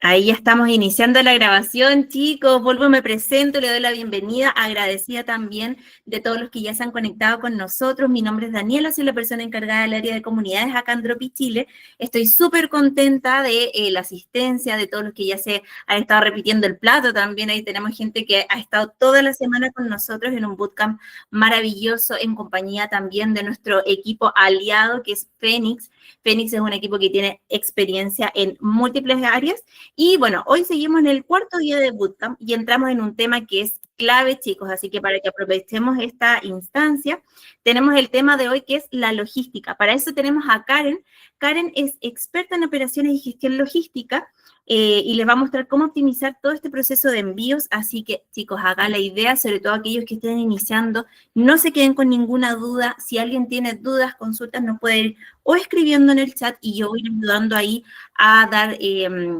Ahí ya estamos iniciando la grabación, chicos. Vuelvo, me presento, le doy la bienvenida. Agradecida también de todos los que ya se han conectado con nosotros. Mi nombre es Daniela, soy la persona encargada del área de comunidades acá en Dropi Chile. Estoy súper contenta de la asistencia, de todos los que ya se han estado repitiendo el plato también. Ahí tenemos gente que ha estado toda la semana con nosotros en un bootcamp maravilloso, en compañía también de nuestro equipo aliado, que es Fénix. Fénix es un equipo que tiene experiencia en múltiples áreas. Y bueno, hoy seguimos en el cuarto día de Bootcamp y entramos en un tema que es clave, chicos, así que para que aprovechemos esta instancia, tenemos el tema de hoy que es la logística. Para eso tenemos a Karen. Karen es experta en operaciones y gestión logística y les va a mostrar cómo optimizar todo este proceso de envíos. Así que, chicos, acá la idea, sobre todo aquellos que estén iniciando, no se queden con ninguna duda. Si alguien tiene dudas, consultas, nos puede ir o escribiendo en el chat y yo voy ayudando ahí a dar,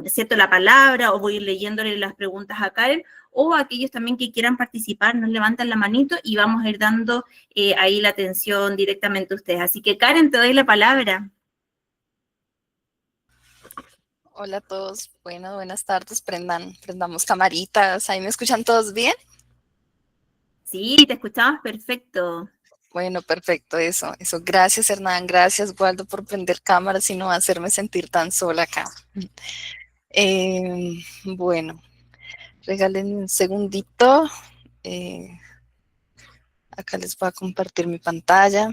¿cierto?, la palabra o voy a ir leyéndole las preguntas a Karen, o a aquellos también que quieran participar, nos levantan la manito y vamos a ir dando ahí la atención directamente a ustedes. Así que Karen, te doy la palabra. Hola a todos, buenas tardes, prendamos camaritas, ¿ahí me escuchan todos bien? Sí, te escuchamos perfecto. Bueno, perfecto, eso, gracias Hernán, gracias Waldo por prender cámaras y no hacerme sentir tan sola acá. Bueno, regálenme un segundito, eh, acá les voy a compartir mi pantalla.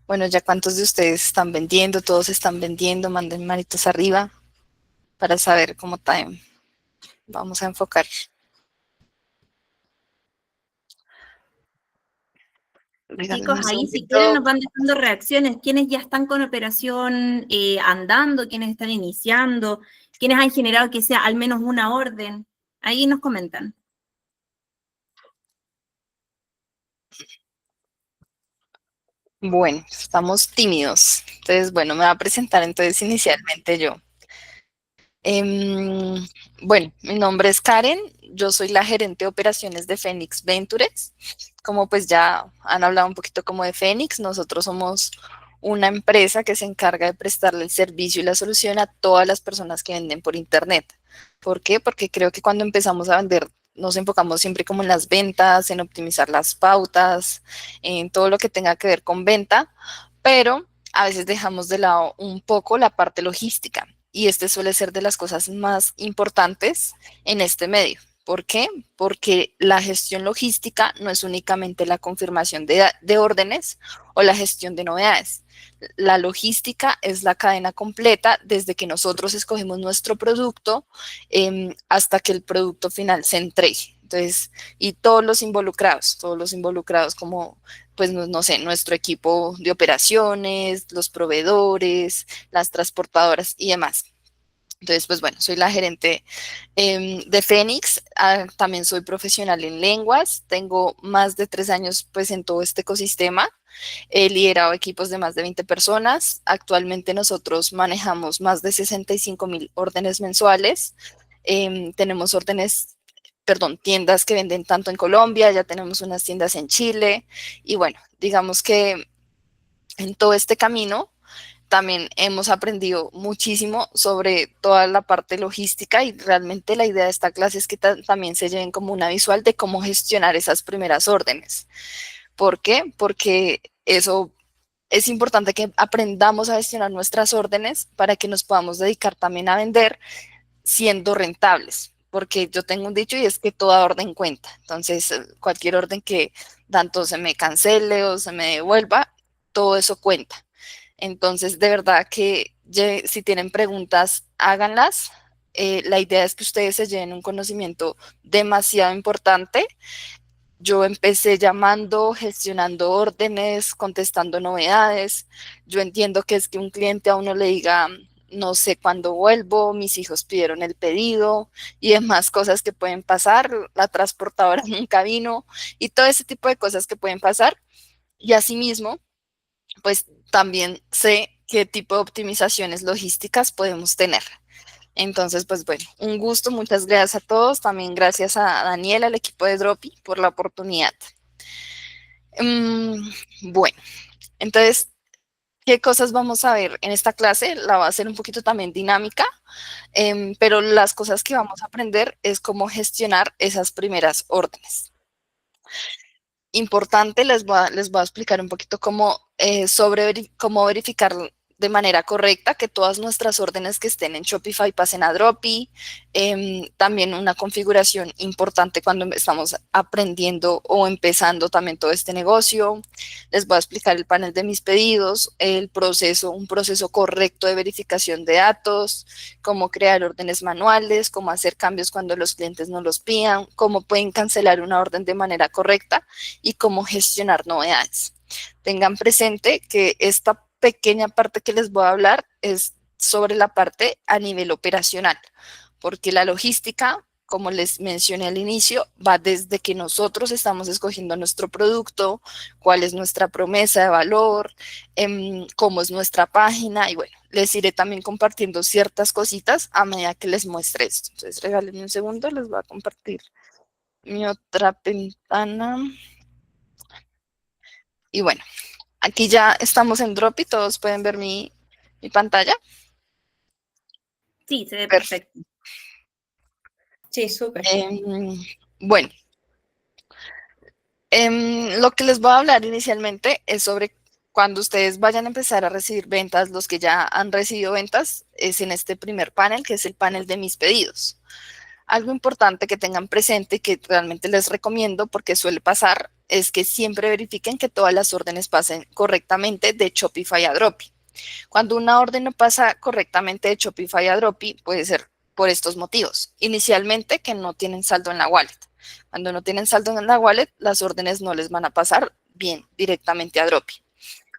Bueno, ya cuántos de ustedes están vendiendo, todos están vendiendo, manden manitos arriba para saber cómo está. Vamos a enfocar. Chicos, Regálenme un ahí si quieren segundito. nos van dejando reacciones, quienes ya están con operación andando, quienes están iniciando, quienes han generado que sea al menos una orden. Ahí nos comentan. Bueno, estamos tímidos. Entonces, bueno, me va a presentar entonces inicialmente yo. Bueno, mi nombre es Karen, yo soy la gerente de operaciones de Fénix Ventures. Como pues ya han hablado un poquito como de Fénix, nosotros somos una empresa que se encarga de prestarle el servicio y la solución a todas las personas que venden por internet. ¿Por qué? Porque creo que cuando empezamos a vender nos enfocamos siempre como en las ventas, en optimizar las pautas, en todo lo que tenga que ver con venta, pero a veces dejamos de lado un poco la parte logística y este suele ser de las cosas más importantes en este medio. ¿Por qué? Porque la gestión logística no es únicamente la confirmación de órdenes o la gestión de novedades. La logística es la cadena completa desde que nosotros escogemos nuestro producto hasta que el producto final se entregue. Entonces, y todos los involucrados como, pues no sé, nuestro equipo de operaciones, los proveedores, las transportadoras y demás. Entonces, pues bueno, soy la gerente de Fénix, también soy profesional en lenguas, tengo más de 3 años pues en todo este ecosistema, he liderado equipos de más de 20 personas, actualmente nosotros manejamos más de 65,000 órdenes mensuales, tenemos tiendas que venden tanto en Colombia, ya tenemos unas tiendas en Chile y bueno, digamos que en todo este camino también hemos aprendido muchísimo sobre toda la parte logística y realmente la idea de esta clase es que también se lleven como una visual de cómo gestionar esas primeras órdenes. ¿Por qué? Porque eso es importante que aprendamos a gestionar nuestras órdenes para que nos podamos dedicar también a vender siendo rentables. Porque yo tengo un dicho y es que toda orden cuenta. Entonces, cualquier orden que tanto se me cancele o se me devuelva, todo eso cuenta. Entonces, de verdad que si tienen preguntas, háganlas. La idea es que ustedes se lleven un conocimiento demasiado importante. Yo empecé llamando, gestionando órdenes, contestando novedades. Yo entiendo que es que un cliente a uno le diga, no sé cuándo vuelvo, mis hijos pidieron el pedido y demás cosas que pueden pasar, la transportadora nunca vino y todo ese tipo de cosas que pueden pasar. Y asimismo, pues también sé qué tipo de optimizaciones logísticas podemos tener. Entonces, pues bueno, un gusto, muchas gracias a todos, también gracias a Daniela, al equipo de Dropi, por la oportunidad. Bueno, entonces, ¿Qué cosas vamos a ver en esta clase? La va a hacer un poquito también dinámica, pero las cosas que vamos a aprender es cómo gestionar esas primeras órdenes. Importante, les voy a explicar un poquito cómo verificar de manera correcta que todas nuestras órdenes que estén en Shopify pasen a Dropi. También una configuración importante cuando estamos aprendiendo o empezando también todo este negocio. Les voy a explicar el panel de mis pedidos, un proceso correcto de verificación de datos, cómo crear órdenes manuales, cómo hacer cambios cuando los clientes no los pidan, cómo pueden cancelar una orden de manera correcta y cómo gestionar novedades. Tengan presente que esta pequeña parte que les voy a hablar es sobre la parte a nivel operacional, porque la logística, como les mencioné al inicio, va desde que nosotros estamos escogiendo nuestro producto, cuál es nuestra promesa de valor, cómo es nuestra página y bueno, les iré también compartiendo ciertas cositas a medida que les muestre esto. Entonces, regálenme un segundo, les voy a compartir mi otra ventana. Y bueno, aquí ya estamos en Drop y todos pueden ver mi pantalla. Sí, se ve Perfecto. perfecto. Sí, súper. Bueno, lo que les voy a hablar inicialmente es sobre cuando ustedes vayan a empezar a recibir ventas, los que ya han recibido ventas, es en este primer panel, que es el panel de mis pedidos. Algo importante que tengan presente y que realmente les recomiendo porque suele pasar es que siempre verifiquen que todas las órdenes pasen correctamente de Shopify a Dropi. Cuando una orden no pasa correctamente de Shopify a Dropi, puede ser por estos motivos. Inicialmente, que no tienen saldo en la wallet. Cuando no tienen saldo en la wallet, las órdenes no les van a pasar bien directamente a Dropi.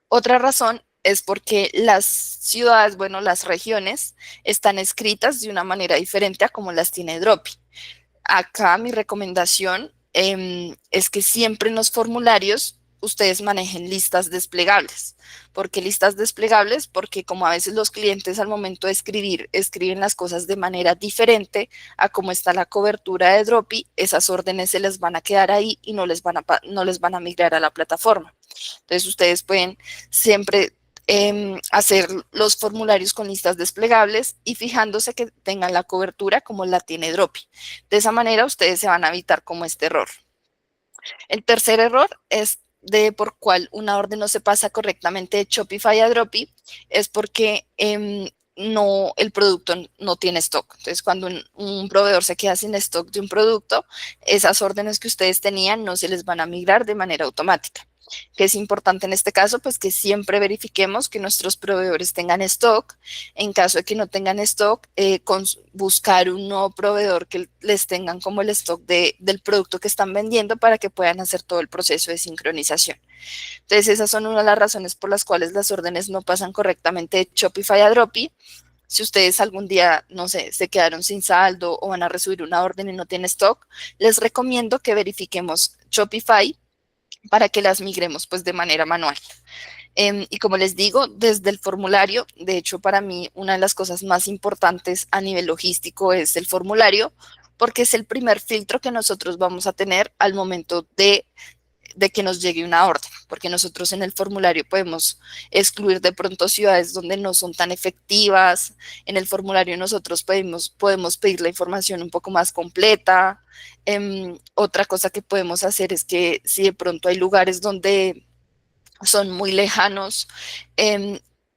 Otra razón es porque las ciudades, bueno, las regiones, están escritas de una manera diferente a como las tiene Dropi. Acá mi recomendación es que siempre en los formularios ustedes manejen listas desplegables. ¿Por qué listas desplegables? Porque como a veces los clientes al momento de escribir, escriben las cosas de manera diferente a cómo está la cobertura de Dropi, esas órdenes se les van a quedar ahí y no les van a migrar a la plataforma. Entonces ustedes pueden siempre hacer los formularios con listas desplegables y fijándose que tengan la cobertura como la tiene Dropi. De esa manera ustedes se van a evitar como este error. El tercer error es de por cual una orden no se pasa correctamente de Shopify a Dropi es porque el producto no tiene stock. Entonces, cuando un proveedor se queda sin stock de un producto, esas órdenes que ustedes tenían no se les van a migrar de manera automática. ¿Qué es importante en este caso? Pues que siempre verifiquemos que nuestros proveedores tengan stock. En caso de que no tengan stock, buscar un nuevo proveedor que les tengan como el stock del producto que están vendiendo para que puedan hacer todo el proceso de sincronización. Entonces, esas son una de las razones por las cuales las órdenes no pasan correctamente de Shopify a Dropi. Si ustedes algún día, no sé, se quedaron sin saldo o van a recibir una orden y no tienen stock, les recomiendo que verifiquemos Shopify para que las migremos pues de manera manual. Y como les digo, desde el formulario, de hecho para mí una de las cosas más importantes a nivel logístico es el formulario, porque es el primer filtro que nosotros vamos a tener al momento de que nos llegue una orden, porque nosotros en el formulario podemos excluir de pronto ciudades donde no son tan efectivas. En el formulario nosotros podemos pedir la información un poco más completa. Otra cosa que podemos hacer es que si de pronto hay lugares donde son muy lejanos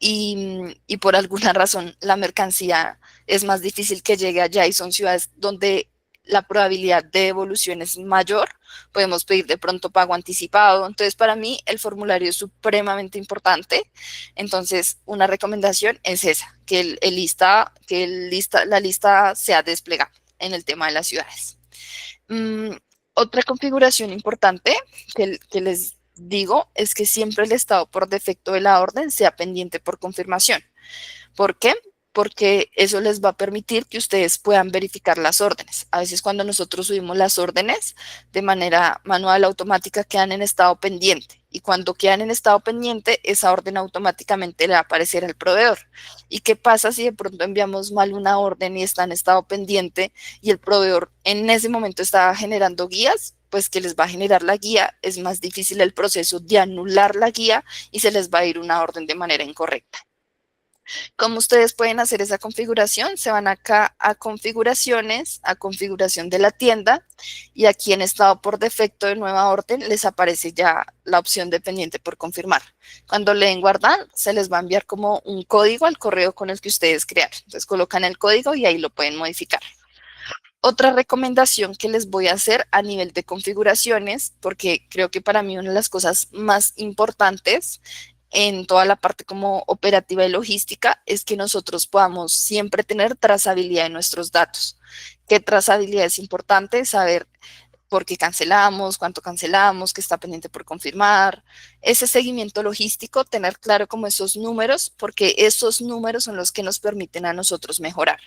y por alguna razón la mercancía es más difícil que llegue allá y son ciudades donde la probabilidad de devolución es mayor, podemos pedir de pronto pago anticipado. Entonces, para mí el formulario es supremamente importante. Entonces, una recomendación es esa, que la lista sea desplegada en el tema de las ciudades. Otra configuración importante que les digo es que siempre el estado por defecto de la orden sea pendiente por confirmación. ¿Por qué? Porque eso les va a permitir que ustedes puedan verificar las órdenes. A veces cuando nosotros subimos las órdenes de manera manual automática quedan en estado pendiente y cuando quedan en estado pendiente esa orden automáticamente le va a aparecer al proveedor. ¿Y qué pasa si de pronto enviamos mal una orden y está en estado pendiente y el proveedor en ese momento está generando guías? pues que les va a generar la guía, es más difícil el proceso de anular la guía y se les va a ir una orden de manera incorrecta. ¿Cómo ustedes pueden hacer esa configuración? Se van acá a configuraciones, a configuración de la tienda, y aquí en estado por defecto de nueva orden les aparece ya la opción de pendiente por confirmar. Cuando le den guardar, se les va a enviar como un código al correo con el que ustedes crearon. Entonces colocan el código y ahí lo pueden modificar. Otra recomendación que les voy a hacer a nivel de configuraciones, porque creo que para mí una de las cosas más importantes en toda la parte como operativa y logística es que nosotros podamos siempre tener trazabilidad de nuestros datos. ¿Qué trazabilidad es importante? Saber por qué cancelamos, qué está pendiente por confirmar. Ese seguimiento logístico, tener claro como esos números, porque esos números son los que nos permiten a nosotros mejorar.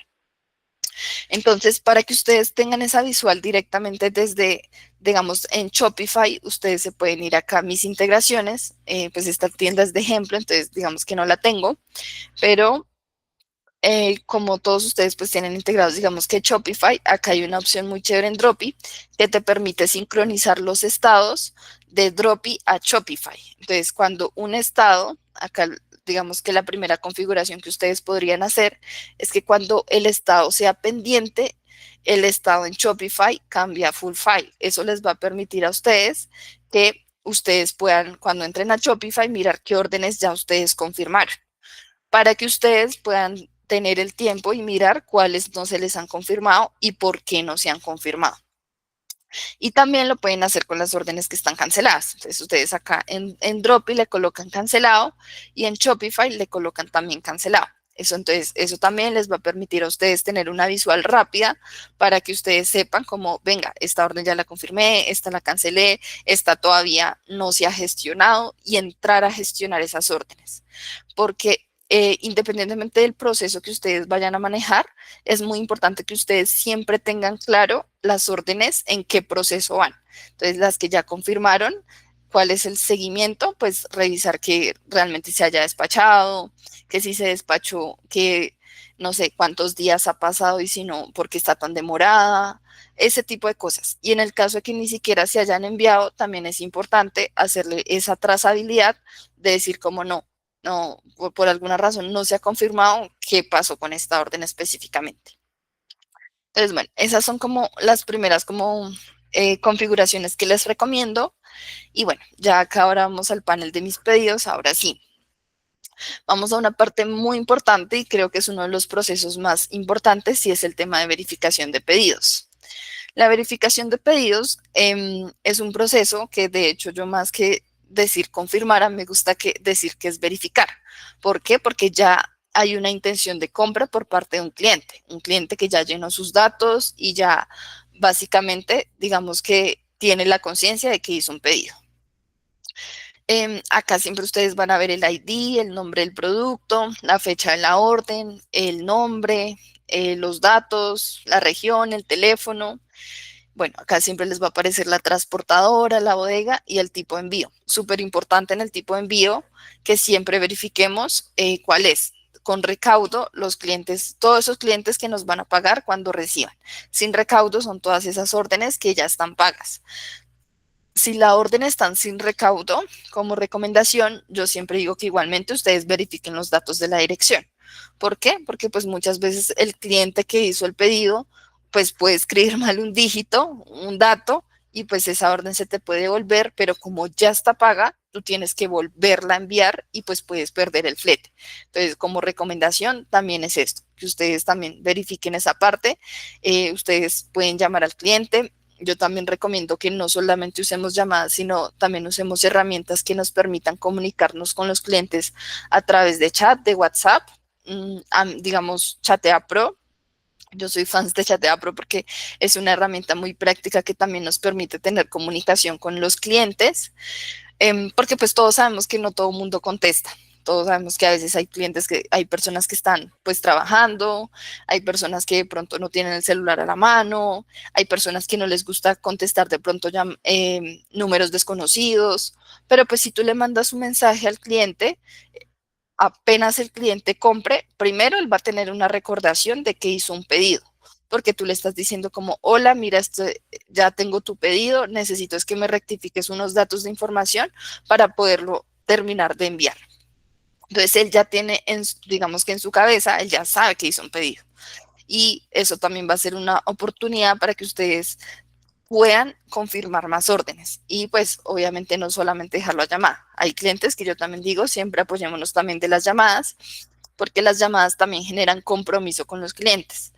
Entonces, para que ustedes tengan esa visual directamente desde, digamos, en Shopify, ustedes se pueden ir acá a mis integraciones, pues esta tienda es de ejemplo, entonces digamos que no la tengo, pero como todos ustedes pues tienen integrados, digamos que Shopify, acá hay una opción muy chévere en Dropi que te permite sincronizar los estados de Dropi a Shopify. Entonces, cuando un estado, acá digamos que la primera configuración que ustedes podrían hacer es que cuando el estado sea pendiente, el estado en Shopify cambia a full file. Eso les va a permitir a ustedes que ustedes puedan, cuando entren a Shopify, mirar qué órdenes ya ustedes confirmaron, para que ustedes puedan tener el tiempo y mirar cuáles no se les han confirmado y por qué no se han confirmado. Y también lo pueden hacer con las órdenes que están canceladas. Entonces ustedes acá en Dropi le colocan cancelado y en Shopify le colocan también cancelado. Entonces, eso también les va a permitir a ustedes tener una visual rápida para que ustedes sepan cómo, venga, esta orden ya la confirmé, esta la cancelé, esta todavía no se ha gestionado, y entrar a gestionar esas órdenes. Porque independientemente del proceso que ustedes vayan a manejar, es muy importante que ustedes siempre tengan claro las órdenes en qué proceso van. Entonces, las que ya confirmaron, cuál es el seguimiento, pues revisar que realmente se haya despachado, que si se despachó, que no sé cuántos días ha pasado y si no, por qué está tan demorada, ese tipo de cosas. Y en el caso de que ni siquiera se hayan enviado, también es importante hacerle esa trazabilidad de decir como no, por alguna razón no se ha confirmado qué pasó con esta orden específicamente. Entonces, bueno, esas son como las primeras como configuraciones que les recomiendo. Y bueno, ya acá ahora vamos al panel de mis pedidos. Ahora sí, vamos a una parte muy importante y creo que es uno de los procesos más importantes, y es el tema de verificación de pedidos. La verificación de pedidos es un proceso que, de hecho, yo más que decir confirmar, me gusta decir que es verificar. ¿Por qué? Porque ya hay una intención de compra por parte de un cliente que ya llenó sus datos y ya básicamente, digamos que tiene la conciencia de que hizo un pedido. Acá siempre ustedes van a ver el ID, el nombre del producto, la fecha de la orden, el nombre, los datos, la región, el teléfono. Bueno, acá siempre les va a aparecer la transportadora, la bodega y el tipo de envío. Súper importante en el tipo de envío que siempre verifiquemos cuál es. Con recaudo, los clientes, todos esos clientes que nos van a pagar cuando reciban. Sin recaudo son todas esas órdenes que ya están pagas. Si la orden está sin recaudo, como recomendación, yo siempre digo que igualmente ustedes verifiquen los datos de la dirección. ¿Por qué? Porque pues muchas veces el cliente que hizo el pedido pues puede escribir mal un dígito, un dato, y pues esa orden se te puede devolver, pero como ya está paga, tú tienes que volverla a enviar y pues puedes perder el flete. Entonces, como recomendación también es esto, que ustedes también verifiquen esa parte. Ustedes pueden llamar al cliente. Yo también recomiendo que no solamente usemos llamadas, sino también usemos herramientas que nos permitan comunicarnos con los clientes a través de chat, de WhatsApp, digamos Chatea Pro. Yo soy fan de Chatea Pro porque es una herramienta muy práctica que también nos permite tener comunicación con los clientes, porque pues todos sabemos que no todo el mundo contesta. Todos sabemos que a veces hay clientes hay personas que están pues trabajando, hay personas que de pronto no tienen el celular a la mano, hay personas que no les gusta contestar de pronto ya números desconocidos, pero pues si tú le mandas un mensaje al cliente, apenas el cliente compre, primero él va a tener una recordación de que hizo un pedido. porque tú le estás diciendo como, hola, mira, ya tengo tu pedido, necesito es que me rectifiques unos datos de información para poderlo terminar de enviar. Entonces él ya tiene, digamos que en su cabeza, él ya sabe que hizo un pedido. Y eso también va a ser una oportunidad para que ustedes puedan confirmar más órdenes. Y pues obviamente no solamente dejarlo a llamada. Hay clientes que yo también digo, siempre apoyémonos también de las llamadas, porque las llamadas también generan compromiso con los clientes.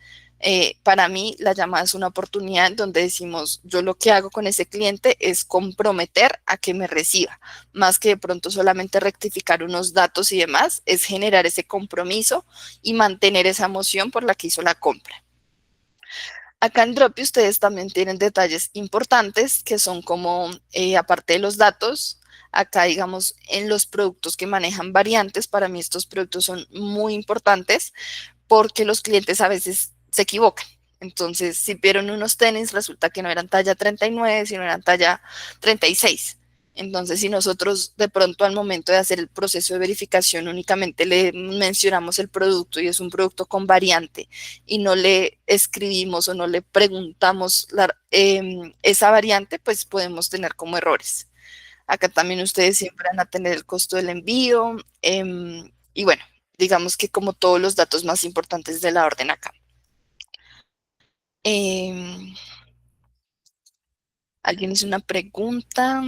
Para mí, la llamada es una oportunidad en donde decimos, yo lo que hago con ese cliente es comprometer a que me reciba, más que de pronto solamente rectificar unos datos y demás, es generar ese compromiso y mantener esa emoción por la que hizo la compra. Acá en Dropi ustedes también tienen detalles importantes que son como, aparte de los datos, acá digamos en los productos que manejan variantes, para mí estos productos son muy importantes porque los clientes a veces se equivocan. Entonces, si vieron unos tenis, resulta que no eran talla 39, sino eran talla 36. Entonces, si nosotros de pronto al momento de hacer el proceso de verificación únicamente le mencionamos el producto y es un producto con variante y no le escribimos o no le preguntamos esa variante, pues podemos tener como errores. Acá también ustedes siempre van a tener el costo del envío y bueno, digamos que como todos los datos más importantes de la orden acá. Em, ¿Alguien hizo una pregunta?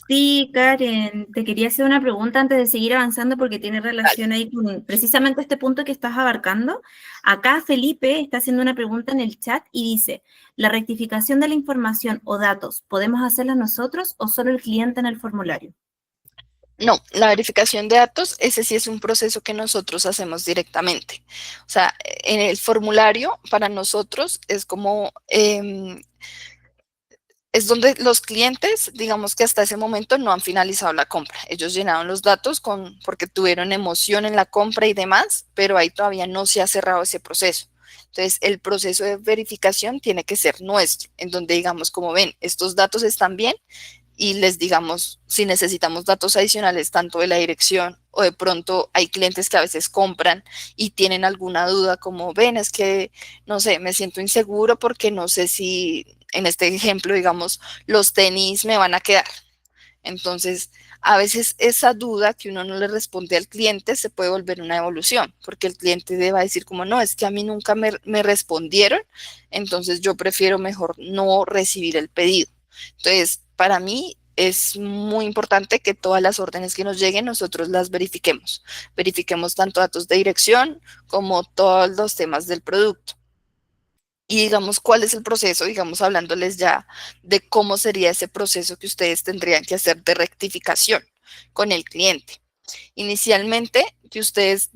Sí, Karen, te quería hacer una pregunta antes de seguir avanzando porque tiene Dale. relación ahí con precisamente este punto que estás abarcando. Acá Felipe está haciendo una pregunta en el chat y dice, ¿la rectificación de la información o datos podemos hacerla nosotros o solo el cliente en el formulario? No, la verificación de datos, ese sí es un proceso que nosotros hacemos directamente. O sea, en el formulario para nosotros es como es donde los clientes, digamos que hasta ese momento no han finalizado la compra. Ellos llenaron los datos porque tuvieron emoción en la compra y demás, pero ahí todavía no se ha cerrado ese proceso. Entonces, el proceso de verificación tiene que ser nuestro, en donde digamos, como ven, estos datos están bien y les digamos si necesitamos datos adicionales, tanto de la dirección o de pronto hay clientes que a veces compran y tienen alguna duda, como ven, es que, no sé, me siento inseguro porque no sé si en este ejemplo, digamos, los tenis me van a quedar. Entonces, a veces esa duda que uno no le responde al cliente se puede volver una evolución, porque el cliente debe decir como, no, es que a mí nunca me respondieron, entonces yo prefiero mejor no recibir el pedido. Entonces, para mí es muy importante que todas las órdenes que nos lleguen nosotros las verifiquemos. Verifiquemos tanto datos de dirección como todos los temas del producto. Y digamos, ¿cuál es el proceso? Digamos, hablándoles ya de cómo sería ese proceso que ustedes tendrían que hacer de rectificación con el cliente. Inicialmente, que ustedes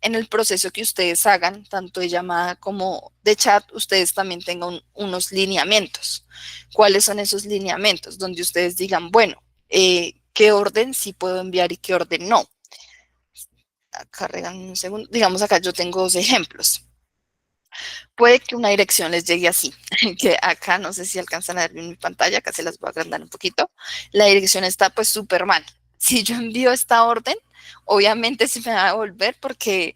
en el proceso que ustedes hagan, tanto de llamada como de chat, ustedes también tengan unos lineamientos. ¿Cuáles son esos lineamientos? Donde ustedes digan, bueno, qué orden sí puedo enviar y qué orden no. Acá regan un segundo. Digamos, acá yo tengo dos ejemplos. Puede que una dirección les llegue así, que acá no sé si alcanzan a ver en mi pantalla, acá se las voy a agrandar un poquito. La dirección está pues súper mal. Si yo envío esta orden, obviamente se me va a devolver porque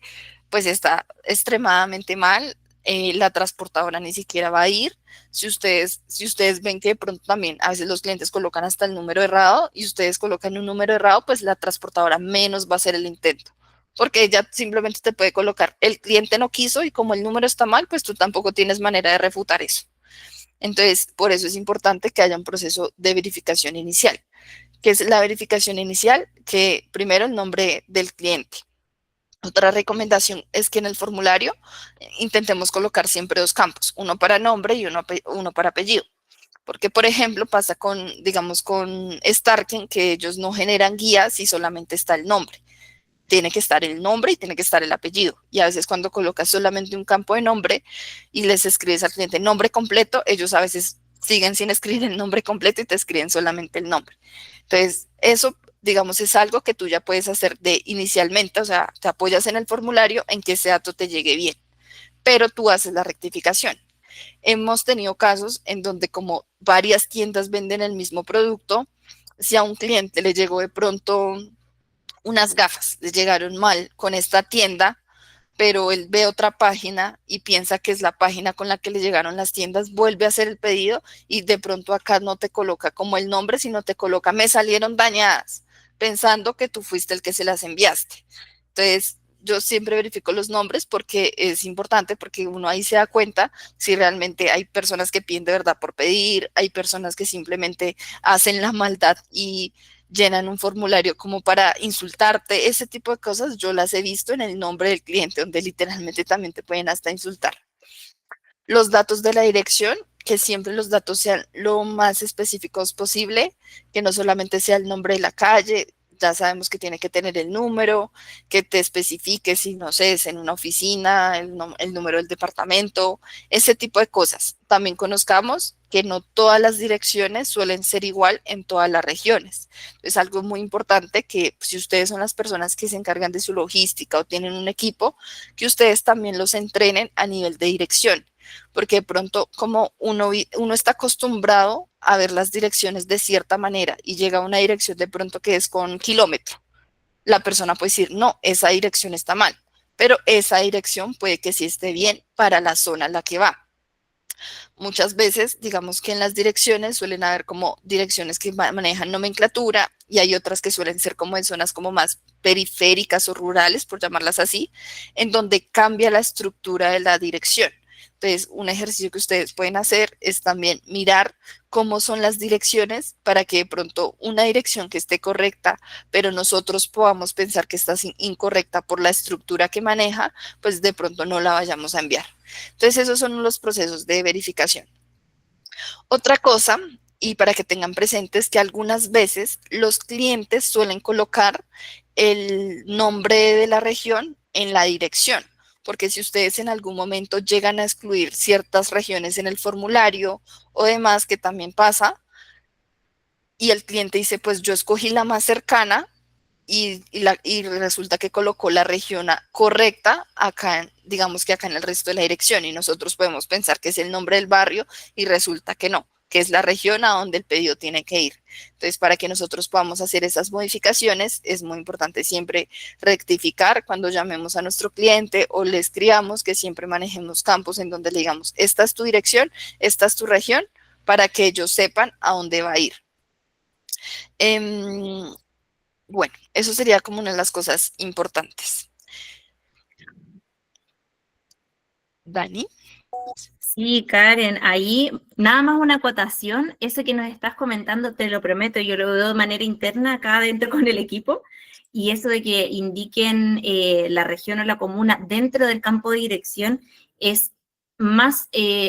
pues está extremadamente mal. La transportadora ni siquiera va a ir. Si ustedes ven que de pronto también a veces los clientes colocan hasta el número errado y ustedes colocan un número errado, pues la transportadora menos va a hacer el intento porque ella simplemente te puede colocar, el cliente no quiso y como el número está mal, pues tú tampoco tienes manera de refutar eso. Entonces, por eso es importante que haya un proceso de verificación inicial. ¿Qué es la verificación inicial? Que primero el nombre del cliente. Otra recomendación es que en el formulario intentemos colocar siempre dos campos, uno para nombre y uno para apellido. Porque, por ejemplo, pasa con, digamos, con Starken, que ellos no generan guías y solamente está el nombre. Tiene que estar el nombre y tiene que estar el apellido. Y a veces cuando colocas solamente un campo de nombre y les escribes al cliente nombre completo, ellos a veces siguen sin escribir el nombre completo y te escriben solamente el nombre. Entonces, eso, digamos, es algo que tú ya puedes hacer de inicialmente, o sea, te apoyas en el formulario en que ese dato te llegue bien, pero tú haces la rectificación. Hemos tenido casos en donde como varias tiendas venden el mismo producto, si a un cliente le llegó de pronto unas gafas, les llegaron mal con esta tienda, pero él ve otra página y piensa que es la página con la que le llegaron las tiendas, vuelve a hacer el pedido y de pronto acá no te coloca como el nombre, sino te coloca me salieron dañadas, pensando que tú fuiste el que se las enviaste. Entonces, yo siempre verifico los nombres porque es importante, porque uno ahí se da cuenta si realmente hay personas que piden de verdad por pedir, hay personas que simplemente hacen la maldad y llenan un formulario como para insultarte, ese tipo de cosas yo las he visto en el nombre del cliente, donde literalmente también te pueden hasta insultar. Los datos de la dirección, que siempre los datos sean lo más específicos posible, que no solamente sea el nombre de la calle, ya sabemos que tiene que tener el número, que te especifique si, no sé, es en una oficina, el número del departamento, ese tipo de cosas. También conozcamos que no todas las direcciones suelen ser igual en todas las regiones. Es algo muy importante que si ustedes son las personas que se encargan de su logística o tienen un equipo, que ustedes también los entrenen a nivel de dirección, porque de pronto como uno está acostumbrado a ver las direcciones de cierta manera y llega a una dirección de pronto que es con kilómetro, la persona puede decir, no, esa dirección está mal, pero esa dirección puede que sí esté bien para la zona a la que va. Muchas veces, digamos que en las direcciones suelen haber como direcciones que manejan nomenclatura y hay otras que suelen ser como en zonas como más periféricas o rurales, por llamarlas así, en donde cambia la estructura de la dirección. Entonces, un ejercicio que ustedes pueden hacer es también mirar cómo son las direcciones para que de pronto una dirección que esté correcta, pero nosotros podamos pensar que está incorrecta por la estructura que maneja, pues de pronto no la vayamos a enviar. Entonces, esos son los procesos de verificación. Otra cosa, y para que tengan presentes, que algunas veces los clientes suelen colocar el nombre de la región en la dirección, porque si ustedes en algún momento llegan a excluir ciertas regiones en el formulario o demás, que también pasa, y el cliente dice, pues yo escogí la más cercana, y resulta que colocó la región correcta acá, digamos que acá en el resto de la dirección, y nosotros podemos pensar que es el nombre del barrio y resulta que no, que es la región a donde el pedido tiene que ir. Entonces, para que nosotros podamos hacer esas modificaciones, es muy importante siempre rectificar cuando llamemos a nuestro cliente o le escribamos, que siempre manejemos campos en donde le digamos, esta es tu dirección, esta es tu región, para que ellos sepan a dónde va a ir. Eh, bueno, eso sería como una de las cosas importantes. Dani. Sí, Karen, ahí nada más una acotación, eso que nos estás comentando, te lo prometo, yo lo veo de manera interna acá dentro con el equipo, y eso de que indiquen la región o la comuna dentro del campo de dirección es más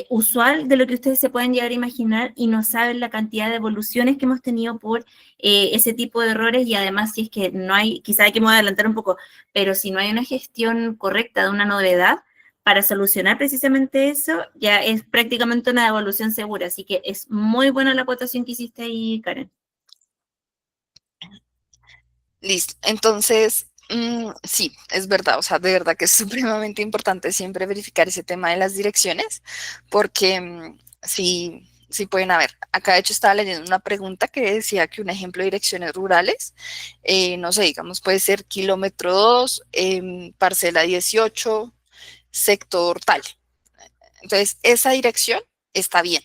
usual de lo que ustedes se pueden llegar a imaginar y no saben la cantidad de evoluciones que hemos tenido por ese tipo de errores y además si es que no hay, quizá hay que adelantar un poco, pero si no hay una gestión correcta de una novedad, para solucionar precisamente eso, ya es prácticamente una devolución segura. Así que es muy buena la acotación que hiciste ahí, Karen. Listo. Entonces, sí, es verdad. O sea, de verdad que es supremamente importante siempre verificar ese tema de las direcciones, porque sí, sí pueden haber. Acá, de hecho, estaba leyendo una pregunta que decía que un ejemplo de direcciones rurales, no sé, digamos, puede ser kilómetro 2, parcela 18, sector tal. Entonces, esa dirección está bien.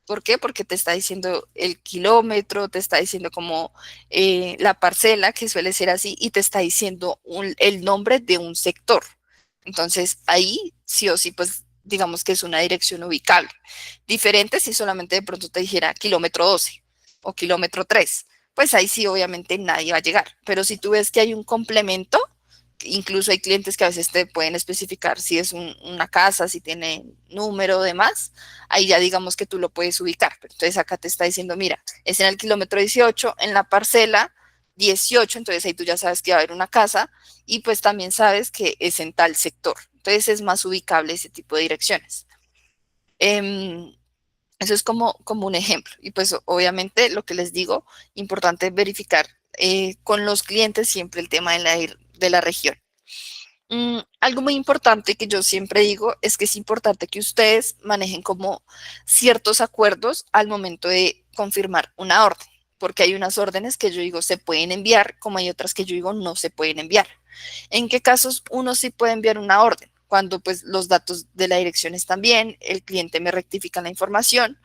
¿Por qué? Porque te está diciendo el kilómetro, te está diciendo como la parcela, que suele ser así, y te está diciendo el nombre de un sector. Entonces, ahí sí o sí, pues digamos que es una dirección ubicable. Diferente si solamente de pronto te dijera kilómetro 12 o kilómetro 3, pues ahí sí obviamente nadie va a llegar. Pero si tú ves que hay un complemento, incluso hay clientes que a veces te pueden especificar si es una casa, si tiene número, demás, ahí ya digamos que tú lo puedes ubicar. Pero entonces acá te está diciendo, mira, es en el kilómetro 18, en la parcela 18, entonces ahí tú ya sabes que va a haber una casa y pues también sabes que es en tal sector. Entonces es más ubicable ese tipo de direcciones. Eh, Eso es como un ejemplo. Y pues obviamente lo que les digo, importante verificar con los clientes siempre el tema de la región. Algo muy importante que yo siempre digo es que es importante que ustedes manejen como ciertos acuerdos al momento de confirmar una orden, porque hay unas órdenes que yo digo se pueden enviar, como hay otras que yo digo no se pueden enviar. ¿En qué casos uno sí puede enviar una orden? Cuando pues los datos de la dirección están bien, el cliente me rectifica la información,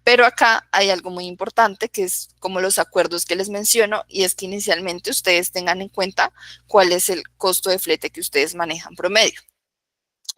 pero acá hay algo muy importante que es como los acuerdos que les menciono y es que inicialmente ustedes tengan en cuenta cuál es el costo de flete que ustedes manejan promedio.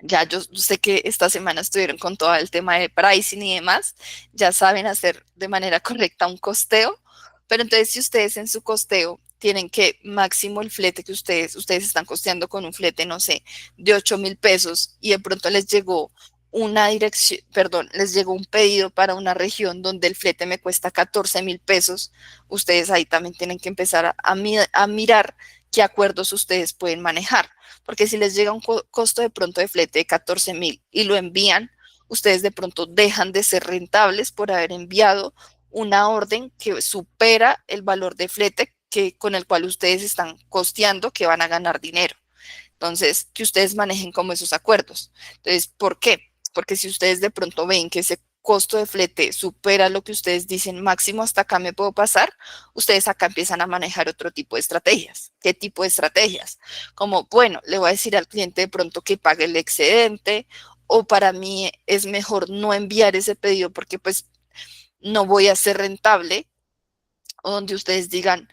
Ya yo sé que esta semana estuvieron con todo el tema de pricing y demás, ya saben hacer de manera correcta un costeo, pero entonces si ustedes en su costeo tienen que máximo el flete que ustedes están costeando con un flete, no sé, de 8.000 pesos y de pronto les llegó una dirección, perdón, les llegó un pedido para una región donde el flete me cuesta 14.000 pesos, ustedes ahí también tienen que empezar a mirar qué acuerdos ustedes pueden manejar. Porque si les llega un costo de pronto de flete de 14.000 y lo envían, ustedes de pronto dejan de ser rentables por haber enviado una orden que supera el valor de flete con el cual ustedes están costeando que van a ganar dinero. Entonces, que ustedes manejen como esos acuerdos. Entonces, ¿por qué? Porque si ustedes de pronto ven que ese costo de flete supera lo que ustedes dicen, máximo hasta acá me puedo pasar, ustedes acá empiezan a manejar otro tipo de estrategias. ¿Qué tipo de estrategias? Como, bueno, le voy a decir al cliente de pronto que pague el excedente, o para mí es mejor no enviar ese pedido porque pues no voy a ser rentable, o donde ustedes digan,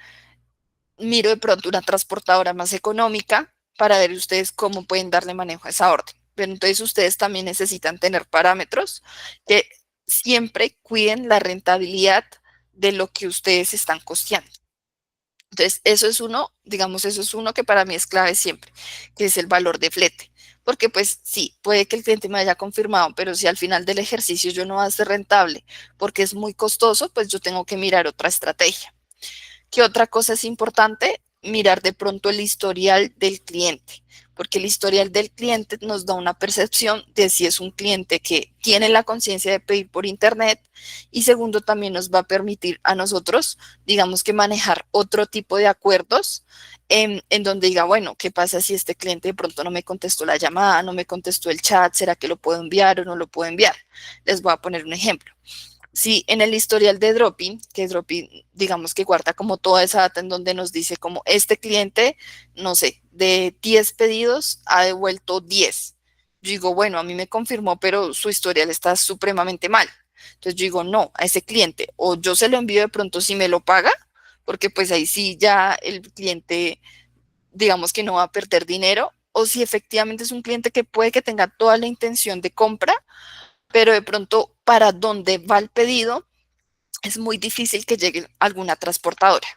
miro de pronto una transportadora más económica para ver ustedes cómo pueden darle manejo a esa orden. Pero entonces ustedes también necesitan tener parámetros que siempre cuiden la rentabilidad de lo que ustedes están costeando. Entonces, eso es uno, digamos, eso es uno que para mí es clave siempre, que es el valor de flete. Porque pues sí, puede que el cliente me haya confirmado, pero si al final del ejercicio yo no va a ser rentable porque es muy costoso, pues yo tengo que mirar otra estrategia. ¿Qué otra cosa es importante? Mirar de pronto el historial del cliente, porque el historial del cliente nos da una percepción de si es un cliente que tiene la conciencia de pedir por internet y segundo también nos va a permitir a nosotros, digamos que manejar otro tipo de acuerdos en donde diga, bueno, ¿qué pasa si este cliente de pronto no me contestó la llamada, no me contestó el chat? ¿Será que lo puedo enviar o no lo puedo enviar? Les voy a poner un ejemplo. Sí, en el historial de Dropping, que Dropping, digamos que guarda como toda esa data en donde nos dice como este cliente, no sé, de 10 pedidos ha devuelto 10. Yo digo, bueno, a mí me confirmó, pero su historial está supremamente mal. Entonces yo digo, no, a ese cliente, o yo se lo envío de pronto si me lo paga, porque pues ahí sí ya el cliente, digamos que no va a perder dinero, o si efectivamente es un cliente que puede que tenga toda la intención de compra, pero de pronto para dónde va el pedido es muy difícil que llegue alguna transportadora.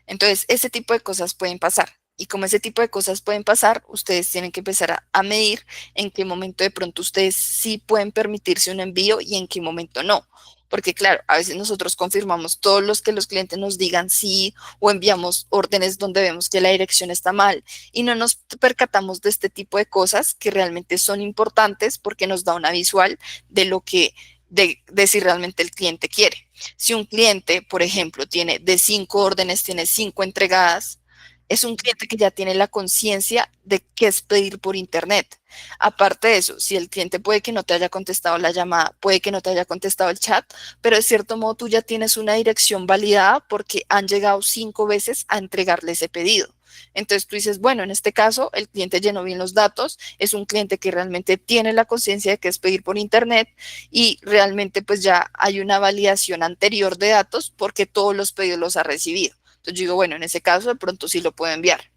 Entonces, ese tipo de cosas pueden pasar. Y como ese tipo de cosas pueden pasar, ustedes tienen que empezar a medir en qué momento de pronto ustedes sí pueden permitirse un envío y en qué momento no. Porque claro, a veces nosotros confirmamos todos los que los clientes nos digan sí o enviamos órdenes donde vemos que la dirección está mal y no nos percatamos de este tipo de cosas que realmente son importantes porque nos da una visual de lo que, de si realmente el cliente quiere. Si un cliente, por ejemplo, tiene de 5 órdenes, tiene 5 entregadas, es un cliente que ya tiene la conciencia de qué es pedir por internet. Aparte de eso, si el cliente puede que no te haya contestado la llamada, puede que no te haya contestado el chat, pero de cierto modo tú ya tienes una dirección validada porque han llegado 5 veces a entregarle ese pedido. Entonces tú dices, bueno, en este caso el cliente llenó bien los datos, es un cliente que realmente tiene la conciencia de que es pedir por internet y realmente pues ya hay una validación anterior de datos porque todos los pedidos los ha recibido. Entonces yo digo, bueno, en ese caso de pronto sí lo puedo enviar.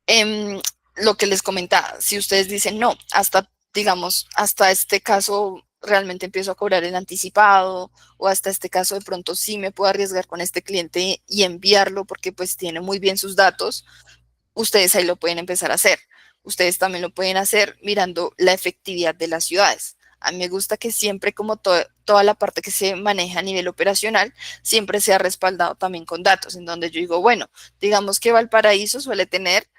Em, lo que les comentaba, si ustedes dicen no, hasta, digamos, hasta este caso realmente empiezo a cobrar el anticipado o hasta este caso de pronto sí me puedo arriesgar con este cliente y enviarlo porque pues tiene muy bien sus datos, ustedes ahí lo pueden empezar a hacer. Ustedes también lo pueden hacer mirando la efectividad de las ciudades. A mí me gusta que siempre como toda la parte que se maneja a nivel operacional, siempre sea respaldado también con datos, en donde yo digo, bueno, digamos que Valparaíso suele tener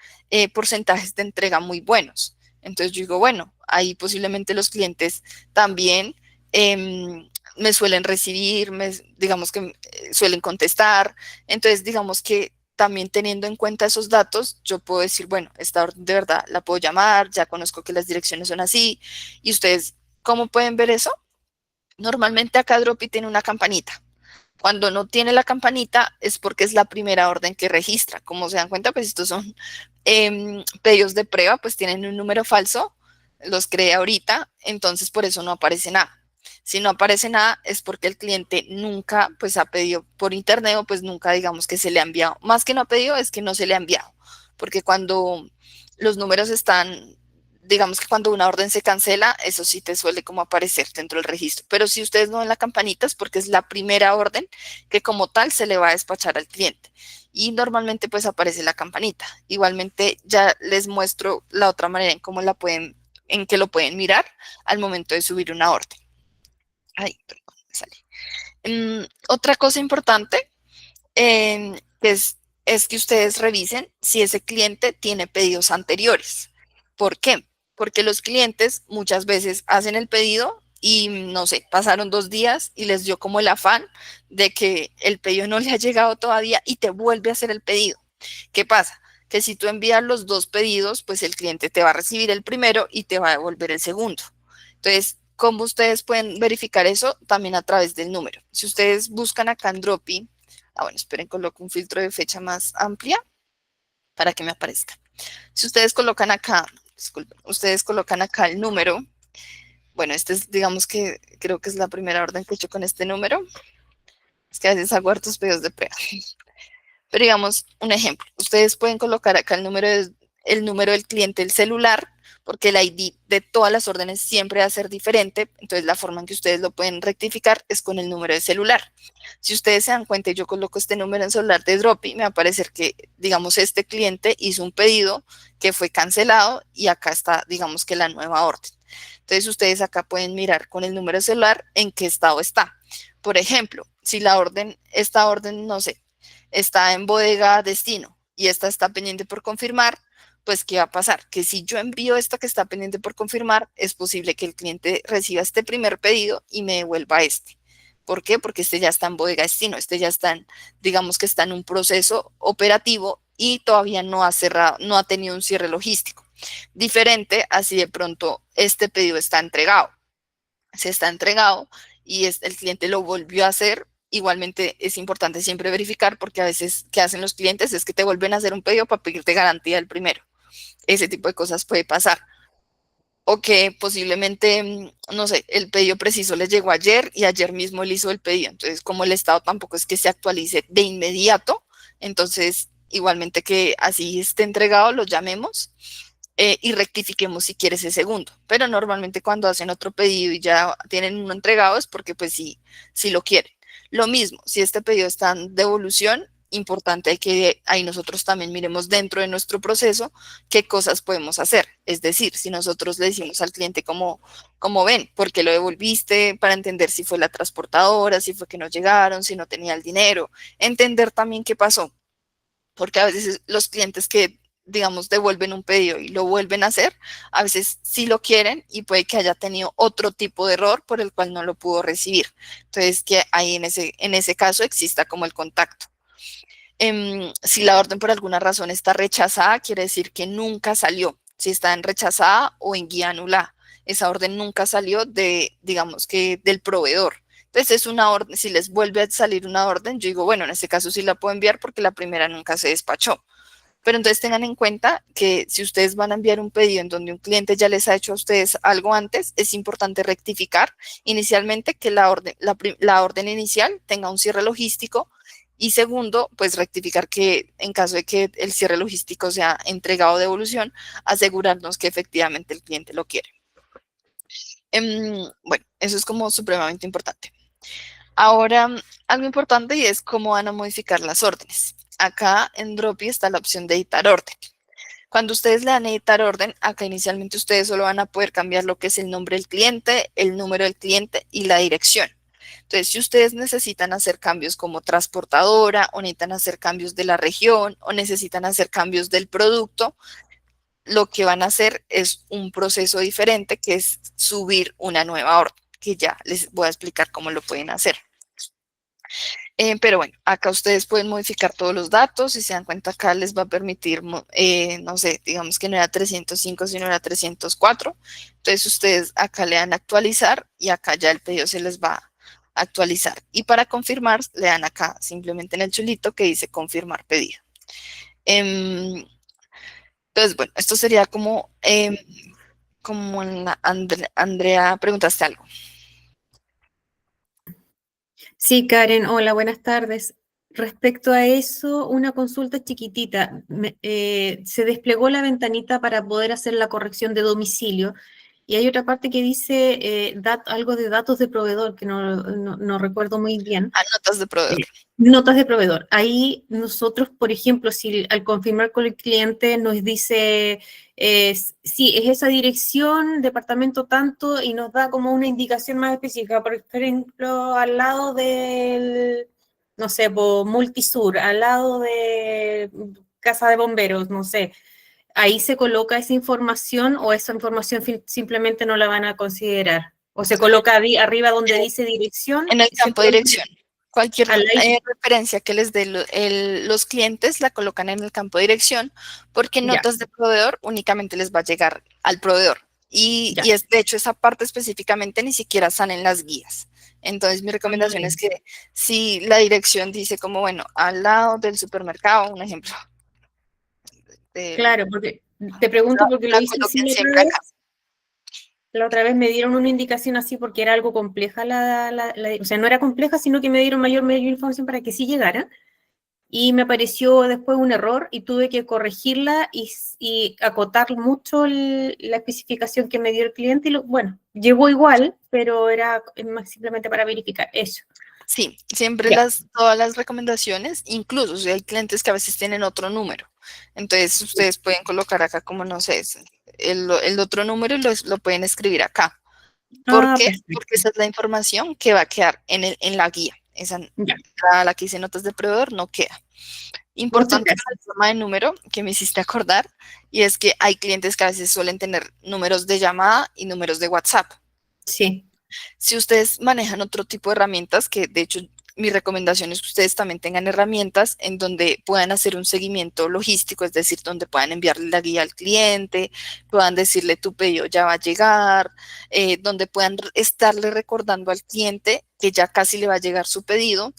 porcentajes de entrega muy buenos. Entonces yo digo, bueno, ahí posiblemente los clientes también me suelen recibir, digamos que suelen contestar. Entonces digamos que también teniendo en cuenta esos datos, yo puedo decir, bueno, esta orden de verdad la puedo llamar, ya conozco que las direcciones son así, y ustedes, ¿cómo pueden ver eso? Normalmente acá Dropi tiene una campanita. Cuando no tiene la campanita es porque es la primera orden que registra. Como se dan cuenta, pues estos son pedidos de prueba, pues tienen un número falso, los creé ahorita, entonces por eso no aparece nada. Si no aparece nada es porque el cliente nunca pues ha pedido por internet o pues nunca digamos que se le ha enviado. Más que no ha pedido es que no se le ha enviado, porque cuando los números están, digamos que cuando una orden se cancela, eso sí te suele como aparecer dentro del registro. Pero si ustedes no ven la campanita es porque es la primera orden que como tal se le va a despachar al cliente. Y normalmente pues aparece la campanita. Igualmente ya les muestro la otra manera en cómo la pueden, en que lo pueden mirar al momento de subir una orden. Ay, perdón, me sale. Otra cosa importante eh, es, es que ustedes revisen si ese cliente tiene pedidos anteriores. ¿Por qué? Porque los clientes muchas veces hacen el pedido y no sé, pasaron 2 días y les dio como el afán de que el pedido no le ha llegado todavía y te vuelve a hacer el pedido. ¿Qué pasa? Que si tú envías los dos pedidos, pues el cliente te va a recibir el primero y te va a devolver el segundo. Entonces, ¿cómo ustedes pueden verificar eso? También a través del número. Si ustedes buscan acá en Dropi, bueno, esperen, coloco un filtro de fecha más amplia para que me aparezca. Si ustedes colocan acá, disculpen, ustedes colocan acá el número, bueno, este es, digamos que creo que es la primera orden que he hecho con este número, es que a veces hago hartos pedidos de prueba. Pero digamos, un ejemplo, ustedes pueden colocar acá el número del cliente del celular, porque el ID de todas las órdenes siempre va a ser diferente, entonces la forma en que ustedes lo pueden rectificar es con el número de celular. Si ustedes se dan cuenta y yo coloco este número en celular de Dropi, me va a aparecer que, digamos, este cliente hizo un pedido que fue cancelado y acá está, digamos que la nueva orden. Entonces ustedes acá pueden mirar con el número de celular en qué estado está. Por ejemplo, si esta orden, no sé, está en bodega destino y esta está pendiente por confirmar, pues ¿qué va a pasar? Que si yo envío esta que está pendiente por confirmar, es posible que el cliente reciba este primer pedido y me devuelva este. ¿Por qué? Porque este ya está en bodega destino, este ya está digamos que está en un proceso operativo y todavía no ha cerrado, no ha tenido un cierre logístico. Diferente, así de pronto este pedido está entregado. Se está entregado y el cliente lo volvió a hacer. Igualmente es importante siempre verificar porque a veces ¿qué hacen los clientes? Es que te vuelven a hacer un pedido para pedirte garantía del primero. Ese tipo de cosas puede pasar. O que posiblemente, no sé, el pedido preciso les llegó ayer y ayer mismo él hizo el pedido. Entonces, como el estado tampoco es que se actualice de inmediato, entonces igualmente que así esté entregado, lo llamemos y rectifiquemos si quiere ese segundo. Pero normalmente cuando hacen otro pedido y ya tienen uno entregado es porque pues sí lo quieren. Lo mismo, si este pedido está en devolución, importante que ahí nosotros también miremos dentro de nuestro proceso qué cosas podemos hacer. Es decir, si nosotros le decimos al cliente como ven, ¿por qué lo devolviste? Para entender si fue la transportadora, si fue que no llegaron, si no tenía el dinero, entender también qué pasó. Porque a veces los clientes que, digamos, devuelven un pedido y lo vuelven a hacer, a veces sí lo quieren y puede que haya tenido otro tipo de error por el cual no lo pudo recibir. Entonces, que ahí en ese caso exista como el contacto. Si la orden por alguna razón está rechazada, quiere decir que nunca salió. Si está en rechazada o en guía anulada, esa orden nunca salió digamos que del proveedor. Entonces es una orden, si les vuelve a salir una orden, yo digo, bueno, en este caso sí la puedo enviar porque la primera nunca se despachó. Pero entonces tengan en cuenta que si ustedes van a enviar un pedido en donde un cliente ya les ha hecho a ustedes algo antes, es importante rectificar inicialmente que la orden inicial tenga un cierre logístico y segundo, pues rectificar que en caso de que el cierre logístico sea entregado de devolución, asegurarnos que efectivamente el cliente lo quiere. Bueno, eso es como supremamente importante. Ahora, algo importante y es cómo van a modificar las órdenes. Acá en Dropi está la opción de editar orden. Cuando ustedes le dan a editar orden, acá inicialmente ustedes solo van a poder cambiar lo que es el nombre del cliente, el número del cliente y la dirección. Entonces, si ustedes necesitan hacer cambios como transportadora o necesitan hacer cambios de la región o necesitan hacer cambios del producto, lo que van a hacer es un proceso diferente que es subir una nueva orden, que ya les voy a explicar cómo lo pueden hacer. Pero bueno, acá ustedes pueden modificar todos los datos y se dan cuenta acá les va a permitir, no sé, digamos que no era 305 sino era 304. Entonces ustedes acá le dan actualizar y acá ya el pedido se les va actualizar. Y para confirmar, le dan acá simplemente en el chulito que dice confirmar pedido. Entonces, bueno, esto sería como, como en Andrea, preguntaste algo. Sí, Karen, hola, buenas tardes. Respecto a eso, una consulta chiquitita. Se desplegó la ventanita para poder hacer la corrección de domicilio y hay otra parte que dice algo de datos de proveedor que no recuerdo muy bien. Ah, notas de proveedor. Notas de proveedor. Ahí nosotros, por ejemplo, si al confirmar con el cliente nos dice, sí, es esa dirección, departamento tanto, y nos da como una indicación más específica, por ejemplo, al lado del, no sé, Multisur, al lado de Casa de Bomberos, no sé, ahí se coloca esa información o esa información simplemente no la van a considerar. O se coloca arriba donde dice dirección. En el campo de dirección. Cualquier Al aire. referencia que les dé los clientes la colocan en el campo de dirección, porque en Ya, notas de proveedor únicamente les va a llegar al proveedor. Y ya. es, de hecho, esa parte específicamente ni siquiera están en las guías. Entonces, mi recomendación es que si la dirección dice como, bueno, al lado del supermercado, un ejemplo, Claro, porque te pregunto porque lo la hice así coloquen la otra siempre acá. vez. La otra vez me dieron una indicación así porque era algo compleja o sea, no era compleja, sino que me dieron mayor información para que sí llegara. Y me apareció después un error y tuve que corregirla y acotar mucho la especificación que me dio el cliente. Y bueno, llegó igual, pero era más simplemente para verificar eso. Sí, siempre Ya, todas las recomendaciones, incluso si hay clientes que a veces tienen otro número. Entonces, ustedes pueden colocar acá como, no sé, el otro número y lo pueden escribir acá. ¿Por ah, qué? Porque perfecto. esa es la información que va a quedar en la guía. Esa, Ya, la que dice notas de proveedor no queda. muchas Importante para gracias. el tema de número que me hiciste acordar, y es que hay clientes que a veces suelen tener números de llamada y números de WhatsApp. Sí, Si ustedes manejan otro tipo de herramientas, que de hecho mi recomendación es que ustedes también tengan herramientas en donde puedan hacer un seguimiento logístico, es decir, donde puedan enviarle la guía al cliente, puedan decirle tu pedido ya va a llegar, donde puedan estarle recordando al cliente que ya casi le va a llegar su pedido.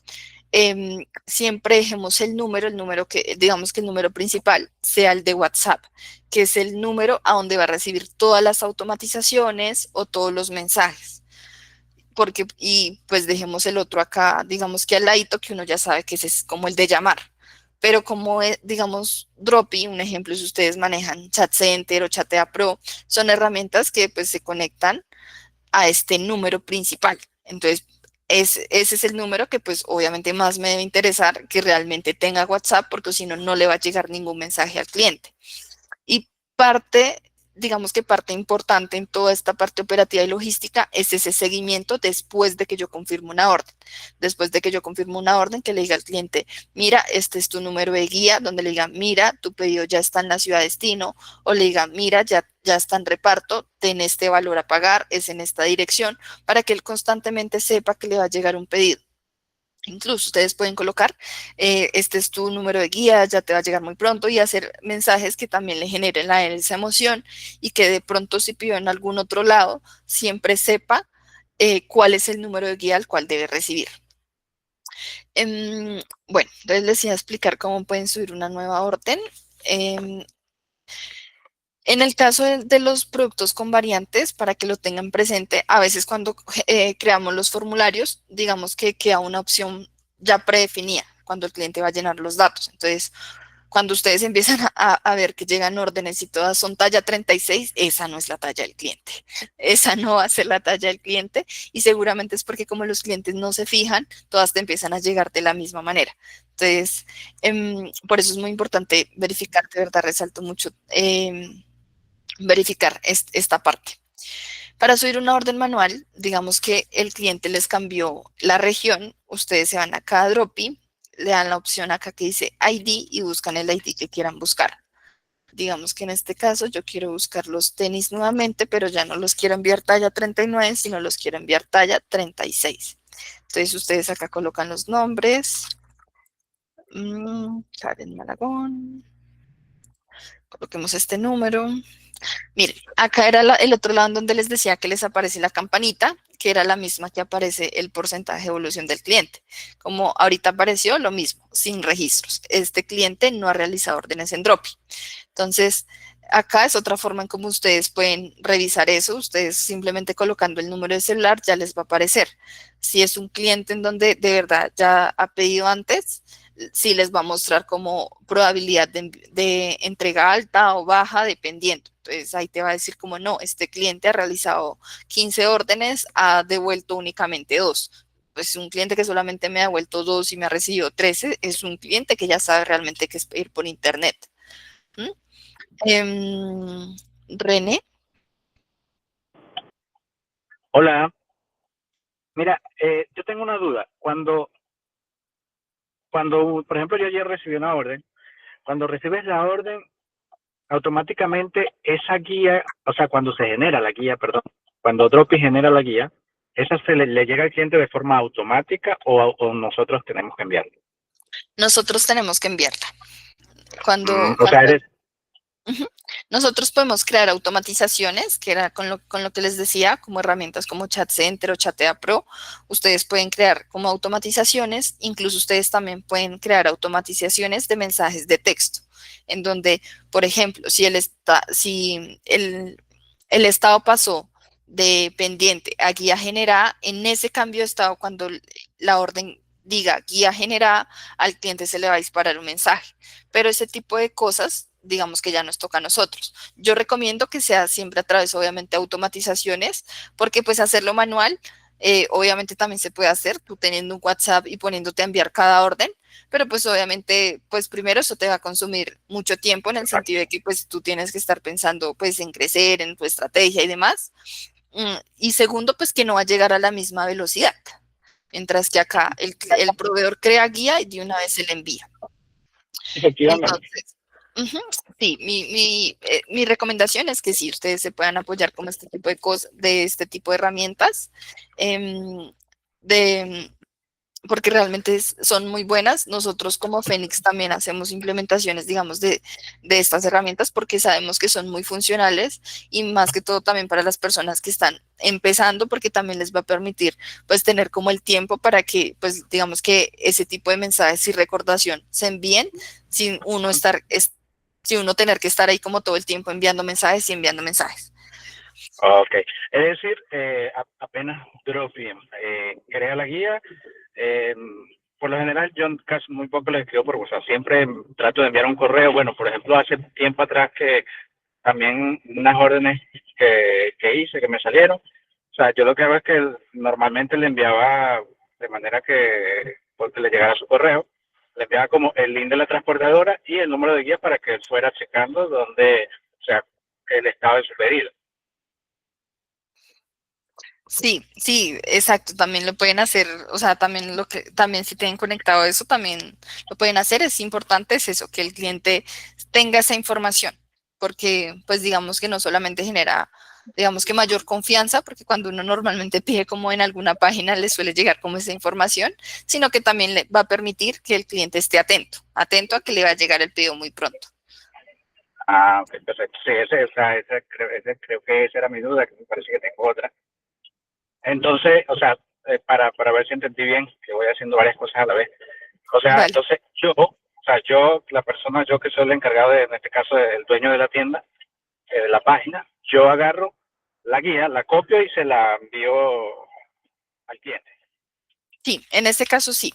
Siempre dejemos el número que, digamos que el número principal sea el de WhatsApp, que es el número a donde va a recibir todas las automatizaciones o todos los mensajes, porque, y pues dejemos el otro acá, digamos que al ladito, que uno ya sabe que ese es como el de llamar. Pero como, digamos, Dropi, un ejemplo, si ustedes manejan Chat Center o Chatea Pro, son herramientas que pues se conectan a este número principal. Entonces, ese es el número que pues obviamente más me debe interesar que realmente tenga WhatsApp, porque si no, no le va a llegar ningún mensaje al cliente. Y parte, digamos que parte importante en toda esta parte operativa y logística es ese seguimiento después de que yo confirmo una orden. Después de que yo confirmo una orden, que le diga al cliente, mira, este es tu número de guía, donde le diga, mira, tu pedido ya está en la ciudad destino, o le diga, mira, ya está en reparto, ten este valor a pagar, es en esta dirección, para que él constantemente sepa que le va a llegar un pedido. Incluso ustedes pueden colocar, este es tu número de guía, ya te va a llegar muy pronto, y hacer mensajes que también le generen a él esa emoción, y que de pronto si pidió en algún otro lado, siempre sepa cuál es el número de guía al cual debe recibir. Bueno, entonces les iba a explicar cómo pueden subir una nueva orden. Em, en el caso de los productos con variantes, para que lo tengan presente, a veces cuando creamos los formularios, digamos que queda una opción ya predefinida cuando el cliente va a llenar los datos. Entonces, cuando ustedes empiezan a ver que llegan órdenes y todas son talla 36, esa no es la talla del cliente. Esa no va a ser la talla del cliente, y seguramente es porque como los clientes no se fijan, todas te empiezan a llegar de la misma manera. Entonces, por eso es muy importante verificar, de verdad resalto mucho. Verificar esta parte. Para subir una orden manual, digamos que el cliente les cambió la región, ustedes se van acá a Dropi, le dan la opción acá que dice ID y buscan el ID que quieran buscar. Digamos que en este caso yo quiero buscar los tenis nuevamente, pero ya no los quiero enviar talla 39, sino los quiero enviar talla 36. Entonces ustedes acá colocan los nombres. Karen Malagón. Coloquemos este número. Miren, acá era el otro lado en donde les decía que les aparece la campanita, que era la misma que aparece el porcentaje de evolución del cliente. Como ahorita apareció lo mismo, sin registros. Este cliente no ha realizado órdenes en Dropi. Entonces, acá es otra forma en cómo ustedes pueden revisar eso. Ustedes simplemente colocando el número de celular ya les va a aparecer. Si es un cliente en donde de verdad ya ha pedido antes, sí les va a mostrar como probabilidad de entrega alta o baja dependiendo. Entonces ahí te va a decir como no, este cliente ha realizado 15 órdenes, ha devuelto únicamente 2. Pues un cliente que solamente me ha devuelto 2 y me ha recibido 13 es un cliente que ya sabe realmente qué es pedir por internet. ¿Mm? René. Hola, mira, yo tengo una duda. Cuando, por ejemplo, yo ayer recibí una orden, cuando recibes la orden, automáticamente esa guía, o sea, cuando se genera la guía, perdón, cuando Dropi genera la guía, esa le llega al cliente de forma automática o nosotros tenemos que enviarla. Nosotros tenemos que enviarla. Cuando, O sea, cuando Ujú. Nosotros podemos crear automatizaciones, que era con lo que les decía, como herramientas como Chat Center o Chatea Pro. Ustedes pueden crear como automatizaciones, incluso ustedes también pueden crear automatizaciones de mensajes de texto, en donde, por ejemplo, si el estado pasó de pendiente a guía generada, en ese cambio de estado, cuando la orden diga guía generada, al cliente se le va a disparar un mensaje. Pero ese tipo de cosas, digamos que ya nos toca a nosotros. Yo recomiendo que sea siempre a través, obviamente, de automatizaciones, porque pues hacerlo manual, obviamente también se puede hacer, tú teniendo un WhatsApp y poniéndote a enviar cada orden, pero pues obviamente, pues primero eso te va a consumir mucho tiempo en el sentido de que pues tú tienes que estar pensando pues en crecer, en tu estrategia y demás. Y segundo, pues que no va a llegar a la misma velocidad, mientras que acá el proveedor crea guía y de una vez se le envía. efectivamente. Entonces, ujú, sí, mi recomendación es que sí, ustedes se puedan apoyar con este tipo de cosas, de este tipo de herramientas, em, de, porque realmente son muy buenas. Nosotros como Fénix también hacemos implementaciones, digamos, de estas herramientas porque sabemos que son muy funcionales y más que todo también para las personas que están empezando porque también les va a permitir pues tener como el tiempo para que pues digamos que ese tipo de mensajes y recordación se envíen sin uno sin uno tener que estar ahí como todo el tiempo enviando mensajes y enviando mensajes. Ok, es decir, apenas Dropi crea la guía, eh, por lo general yo casi muy poco le escribo por WhatsApp, siempre trato de enviar un correo. Bueno, por ejemplo, hace tiempo atrás que también unas órdenes que hice, que me salieron, o sea, yo lo que hago es que normalmente le enviaba de manera que porque le llegara su correo, le enviaba como el link de la transportadora y el número de guía para que él fuera checando dónde, o sea, el estado de su pedido. Sí, sí, exacto, también lo pueden hacer, o sea, también si tienen conectado eso, también lo pueden hacer. Es importante es eso, que el cliente tenga esa información, porque pues digamos que no solamente genera, digamos que mayor confianza, porque cuando uno normalmente pide como en alguna página le suele llegar como esa información, sino que también le va a permitir que el cliente esté atento a que le va a llegar el pedido muy pronto. Ah, ok, perfecto. Sí, ese creo que esa era mi duda, que me parece que tengo otra. Entonces, o sea, para ver si entendí bien, que voy haciendo varias cosas a la vez. O sea, Vale. entonces la persona, yo que soy el encargado, en este caso, el dueño de la tienda, de la página, yo agarro la guía, la copio y se la envío al cliente. Sí, en este caso sí.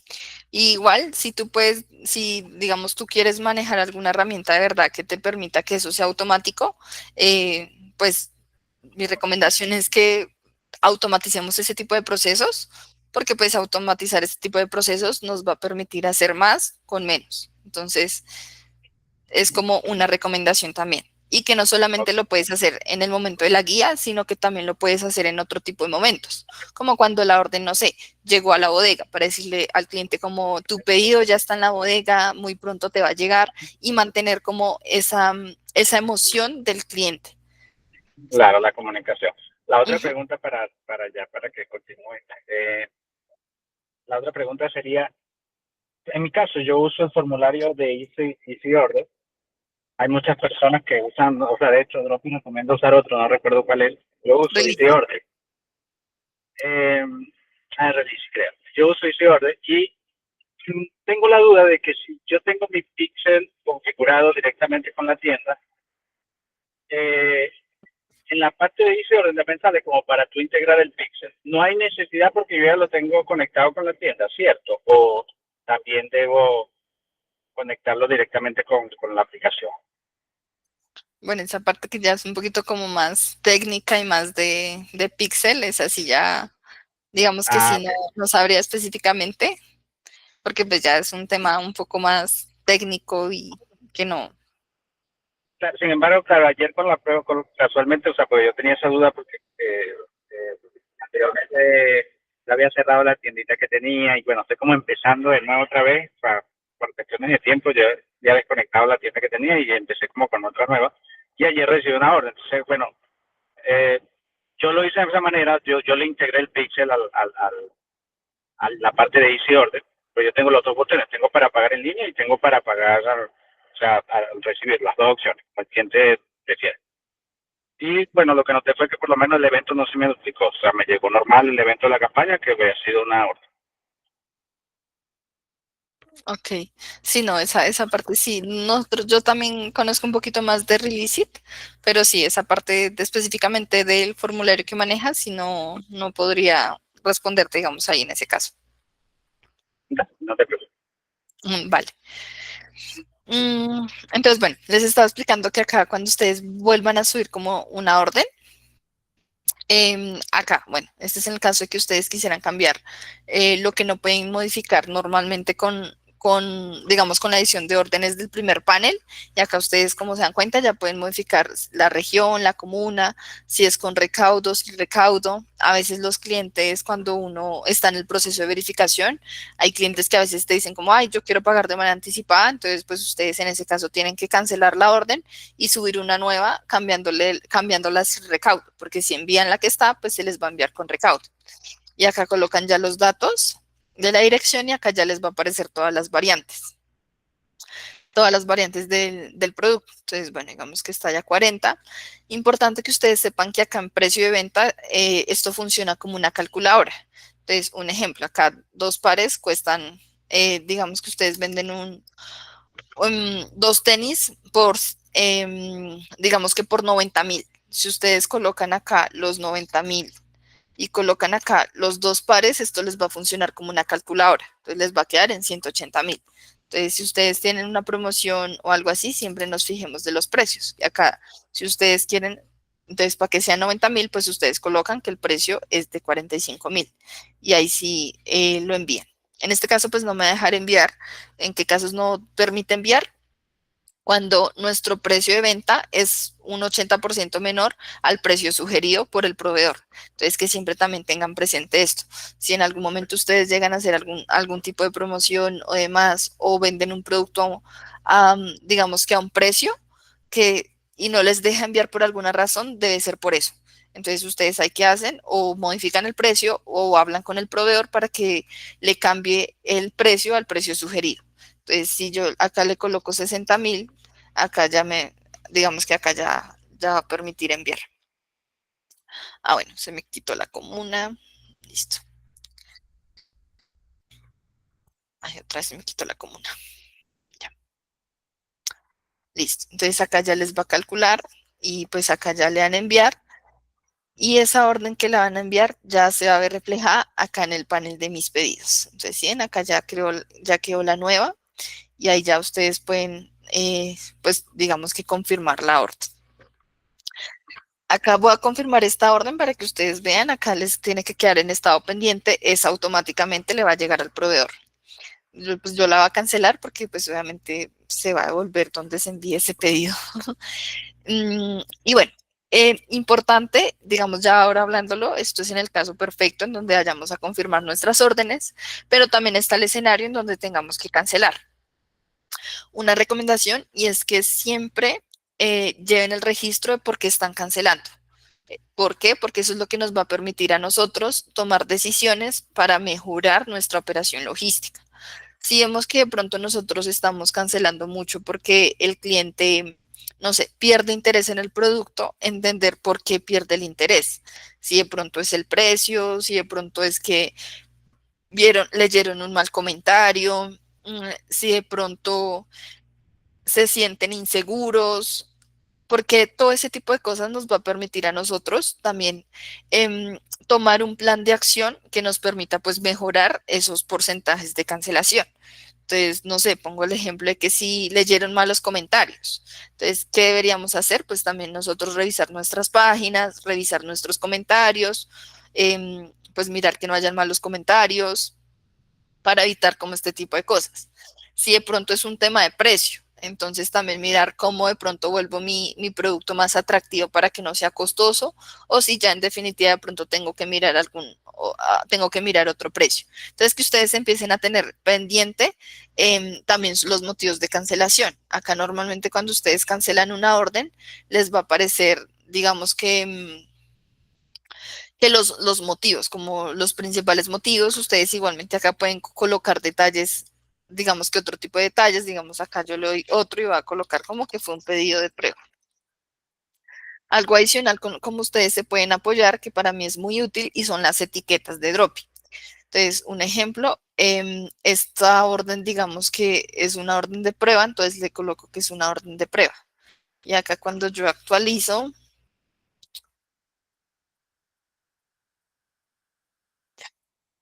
Igual, si tú puedes, si digamos tú quieres manejar alguna herramienta de verdad que te permita que eso sea automático, pues mi recomendación es que automaticemos ese tipo de procesos, porque pues automatizar ese tipo de procesos nos va a permitir hacer más con menos. Entonces, es como una recomendación también. Y que no solamente lo puedes hacer en el momento de la guía, sino que también lo puedes hacer en otro tipo de momentos, como cuando la orden, no sé, llegó a la bodega, para decirle al cliente como tu pedido ya está en la bodega, muy pronto te va a llegar, y mantener como esa emoción del cliente. Claro, la comunicación. La otra Ujú. pregunta para que continúe. La otra pregunta sería, en mi caso, yo uso el formulario de Easy Order. Hay muchas personas que usan, o sea, de hecho, Dropi recomienda usar otro, no recuerdo cuál es. Yo uso Easy Release. Order. eh, Release, creo. Yo uso EasyOrder y tengo la duda de que si yo tengo mi pixel configurado directamente con la tienda, en la parte de EasyOrder me sale como para tú integrar el pixel. No hay necesidad porque yo ya lo tengo conectado con la tienda, ¿cierto? O también debo conectarlo directamente con la aplicación. Bueno, esa parte que ya es un poquito como más técnica y más de píxel, es así ya, digamos que sí, Ok. no sabría específicamente, porque pues ya es un tema un poco más técnico y que no. Sin embargo, claro, ayer con la prueba, casualmente, o sea, porque yo tenía esa duda porque anteriormente ya había cerrado la tiendita que tenía y bueno, estoy como empezando de nuevo otra vez, por cuestiones de tiempo, ya he desconectado la tienda que tenía y empecé como con otra nueva y ayer recibí una orden. Entonces, bueno, yo lo hice de esa manera, yo le integré el pixel a la parte de Easy Order, pero yo tengo los dos botones, tengo para pagar en línea y tengo para pagar, o sea, al recibir las dos opciones, como el cliente prefiere. Y bueno, lo que noté fue que por lo menos el evento no se me duplicó, o sea, me llegó normal el evento de la campaña, que había sido una orden. Ok, sí, no, esa parte sí. Nosotros, yo también conozco un poquito más de Release It, pero sí, esa parte específicamente del formulario que manejas, sí no podría responderte, digamos, ahí en ese caso. No, no te preocupes. Vale. Entonces, bueno, les estaba explicando que acá cuando ustedes vuelvan a subir como una orden, acá, bueno, este es en el caso de que ustedes quisieran cambiar lo que no pueden modificar normalmente digamos, con la edición de órdenes del primer panel. Y acá ustedes, como se dan cuenta, ya pueden modificar la región, la comuna, si es con recaudo, sin recaudo. A veces los clientes, cuando uno está en el proceso de verificación, hay clientes que a veces te dicen como, ay, yo quiero pagar de manera anticipada. Entonces, pues ustedes en ese caso tienen que cancelar la orden y subir una nueva cambiándola sin recaudo, porque si envían la que está, pues se les va a enviar con recaudo. Y acá colocan ya los datos de la dirección y acá ya les va a aparecer todas las variantes del producto. Entonces, bueno, digamos que está ya 40. Importante que ustedes sepan que acá en precio de venta esto funciona como una calculadora. Entonces, un ejemplo, acá dos pares cuestan, digamos que ustedes venden dos tenis por, digamos que por 90.000. Si ustedes colocan acá los 90.000 y colocan acá los dos pares, esto les va a funcionar como una calculadora. Entonces les va a quedar en 180.000. Entonces, si ustedes tienen una promoción o algo así, siempre nos fijemos de los precios. Y acá, si ustedes quieren, entonces para que sea 90.000, pues ustedes colocan que el precio es de 45.000. Y ahí sí lo envían. En este caso, pues no me va a dejar enviar. ¿En qué casos no permite enviar? Cuando nuestro precio de venta es un 80% menor al precio sugerido por el proveedor. Entonces, que siempre también tengan presente esto. Si en algún momento ustedes llegan a hacer algún tipo de promoción o demás, o venden un producto, digamos que a un precio y no les deja enviar por alguna razón, debe ser por eso. Entonces, ustedes ahí qué hacen, o modifican el precio o hablan con el proveedor para que le cambie el precio al precio sugerido. Entonces, si yo acá le coloco 60.000, acá digamos que acá ya va a permitir enviar. Bueno, se me quitó la comuna. Listo. Otra vez se me quitó la comuna. Ya. Listo. Entonces acá ya les va a calcular y pues acá ya le van a enviar. Y esa orden que la van a enviar ya se va a ver reflejada acá en el panel de mis pedidos. Entonces, sí, acá ya quedó la nueva y ahí ya ustedes pueden, pues digamos que confirmar la orden. Acá voy a confirmar esta orden para que ustedes vean, acá les tiene que quedar en estado pendiente, esa automáticamente le va a llegar al proveedor. Yo la voy a cancelar porque pues obviamente se va a devolver donde se envíe ese pedido. Y bueno, importante, digamos ya ahora hablándolo, esto es en el caso perfecto en donde vayamos a confirmar nuestras órdenes, pero también está el escenario en donde tengamos que cancelar. Una recomendación y es que siempre lleven el registro de por qué están cancelando. ¿Por qué? Porque eso es lo que nos va a permitir a nosotros tomar decisiones para mejorar nuestra operación logística. Si vemos que de pronto nosotros estamos cancelando mucho porque el cliente no sé, pierde interés en el producto, entender por qué pierde el interés. Si de pronto es el precio, si de pronto es que leyeron un mal comentario, si de pronto se sienten inseguros, porque todo ese tipo de cosas nos va a permitir a nosotros también tomar un plan de acción que nos permita pues mejorar esos porcentajes de cancelación. Entonces, no sé, pongo el ejemplo de que si leyeron malos comentarios. Entonces, ¿qué deberíamos hacer? Pues también nosotros revisar nuestras páginas, revisar nuestros comentarios, pues mirar que no hayan malos comentarios para evitar como este tipo de cosas. Si de pronto es un tema de precio, entonces también mirar cómo de pronto vuelvo mi producto más atractivo para que no sea costoso, o si ya en definitiva de pronto tengo que mirar tengo que mirar otro precio. Entonces que ustedes empiecen a tener pendiente también los motivos de cancelación. Acá normalmente cuando ustedes cancelan una orden, les va a aparecer, digamos que los motivos, como los principales motivos, ustedes igualmente acá pueden colocar detalles, digamos que otro tipo de detalles, digamos acá yo le doy otro y voy a colocar como que fue un pedido de prueba. Algo adicional como ustedes se pueden apoyar, que para mí es muy útil, y son las etiquetas de Dropi. Entonces, un ejemplo, esta orden, digamos que es una orden de prueba, entonces le coloco que es una orden de prueba. Y acá cuando yo actualizo,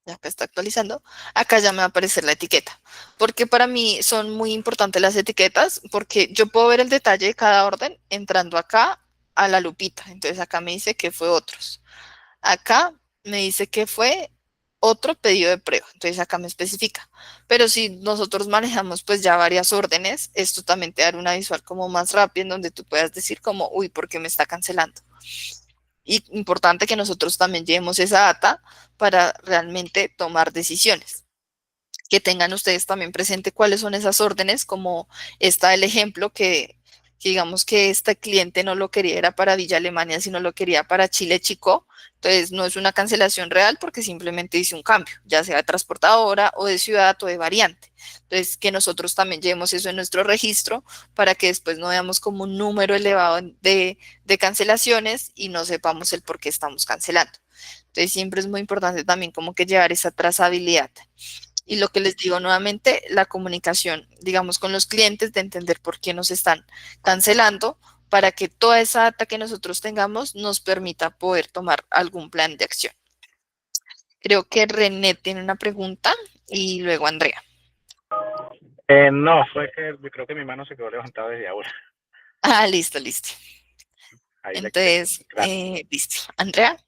ya que está actualizando, acá ya me va a aparecer la etiqueta. Porque para mí son muy importantes las etiquetas, porque yo puedo ver el detalle de cada orden entrando acá a la lupita. Entonces acá me dice que fue otros. Acá me dice que fue otro pedido de prueba. Entonces acá me especifica. Pero si nosotros manejamos pues ya varias órdenes, esto también te dará una visual como más rápida en donde tú puedas decir como, uy, ¿por qué me está cancelando? Y importante que nosotros también llevemos esa data para realmente tomar decisiones. Que tengan ustedes también presente cuáles son esas órdenes, como está el ejemplo que digamos que este cliente no lo quería era para Villa Alemania, sino lo quería para Chile Chico. Entonces no es una cancelación real porque simplemente hice un cambio, ya sea de transportadora o de ciudad o de variante. Entonces que nosotros también llevemos eso en nuestro registro para que después no veamos como un número elevado de cancelaciones y no sepamos el por qué estamos cancelando. Entonces siempre es muy importante también como que llevar esa trazabilidad. Y lo que les digo nuevamente, la comunicación, digamos, con los clientes, de entender por qué nos están cancelando, para que toda esa data que nosotros tengamos nos permita poder tomar algún plan de acción. Creo que René tiene una pregunta y luego Andrea. No, fue que yo creo que mi mano se quedó levantada desde ahora. Ah, listo, listo. Ahí la quité. Entonces, Gracias. listo. Andrea.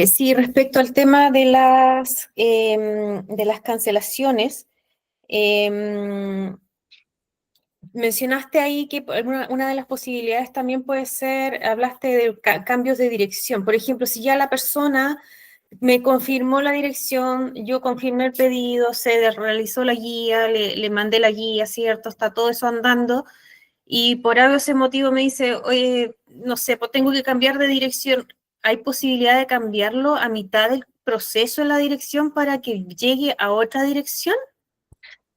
Sí, respecto al tema de las cancelaciones, mencionaste ahí que una de las posibilidades también puede ser, hablaste de cambios de dirección. Por ejemplo, si ya la persona me confirmó la dirección, yo confirmé el pedido, se realizó la guía, le mandé la guía, ¿cierto? Está todo eso andando. Y por algo ese motivo me dice, oye, no sé, pues tengo que cambiar de dirección. ¿Hay posibilidad de cambiarlo a mitad del proceso en la dirección para que llegue a otra dirección?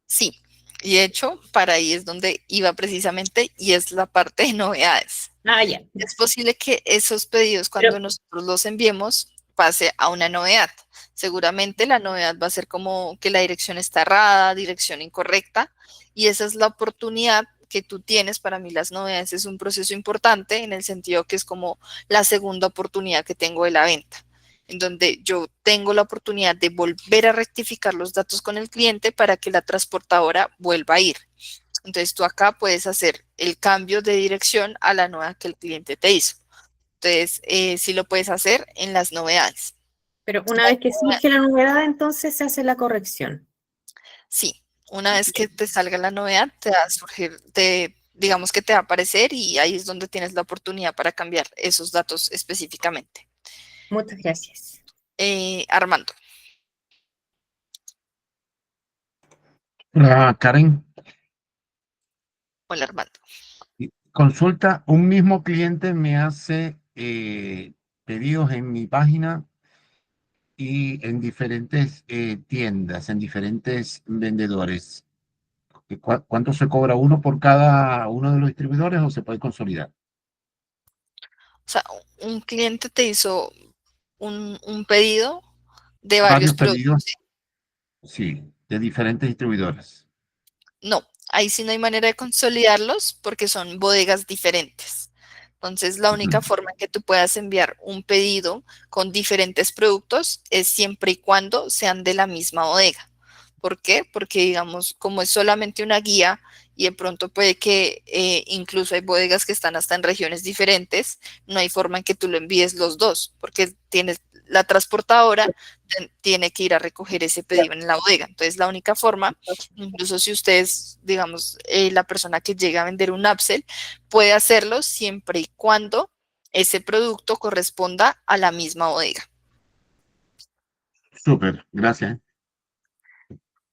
Sí, y de hecho, para ahí es donde iba precisamente y es la parte de novedades. Ah, ya. Es posible que esos pedidos, cuando nosotros los enviemos, pase a una novedad. Seguramente la novedad va a ser como que la dirección está errada, dirección incorrecta, y esa es la oportunidad que tú tienes. Para mí las novedades es un proceso importante en el sentido que es como la segunda oportunidad que tengo de la venta, en donde yo tengo la oportunidad de volver a rectificar los datos con el cliente para que la transportadora vuelva a ir. Entonces tú acá puedes hacer el cambio de dirección a la nueva que el cliente te hizo. Entonces, sí lo puedes hacer en las novedades. Pero una vez que surge la novedad, entonces se hace la corrección. Sí, una vez que te salga la novedad, te va a surgir, digamos que te va a aparecer y ahí es donde tienes la oportunidad para cambiar esos datos específicamente. Muchas gracias. Armando. Hola, Karen. Hola, Armando. Consulta, un mismo cliente me hace pedidos en mi página y en diferentes tiendas, en diferentes vendedores. ¿Cuánto se cobra uno por cada uno de los distribuidores o se puede consolidar? O sea, un cliente te hizo un pedido de varios Varios productos. pedidos, sí, de diferentes distribuidores. No, ahí sí no hay manera de consolidarlos porque son bodegas diferentes. Entonces, la única Ujú. forma en que tú puedas enviar un pedido con diferentes productos es siempre y cuando sean de la misma bodega. ¿Por qué? Porque, digamos, como es solamente una guía y de pronto puede que incluso hay bodegas que están hasta en regiones diferentes, no hay forma en que tú lo envíes los dos, porque tienes la transportadora tiene que ir a recoger ese pedido en la bodega. Entonces, la única forma, incluso si ustedes, digamos, la persona que llega a vender un upsell, puede hacerlo siempre y cuando ese producto corresponda a la misma bodega, Súper, gracias.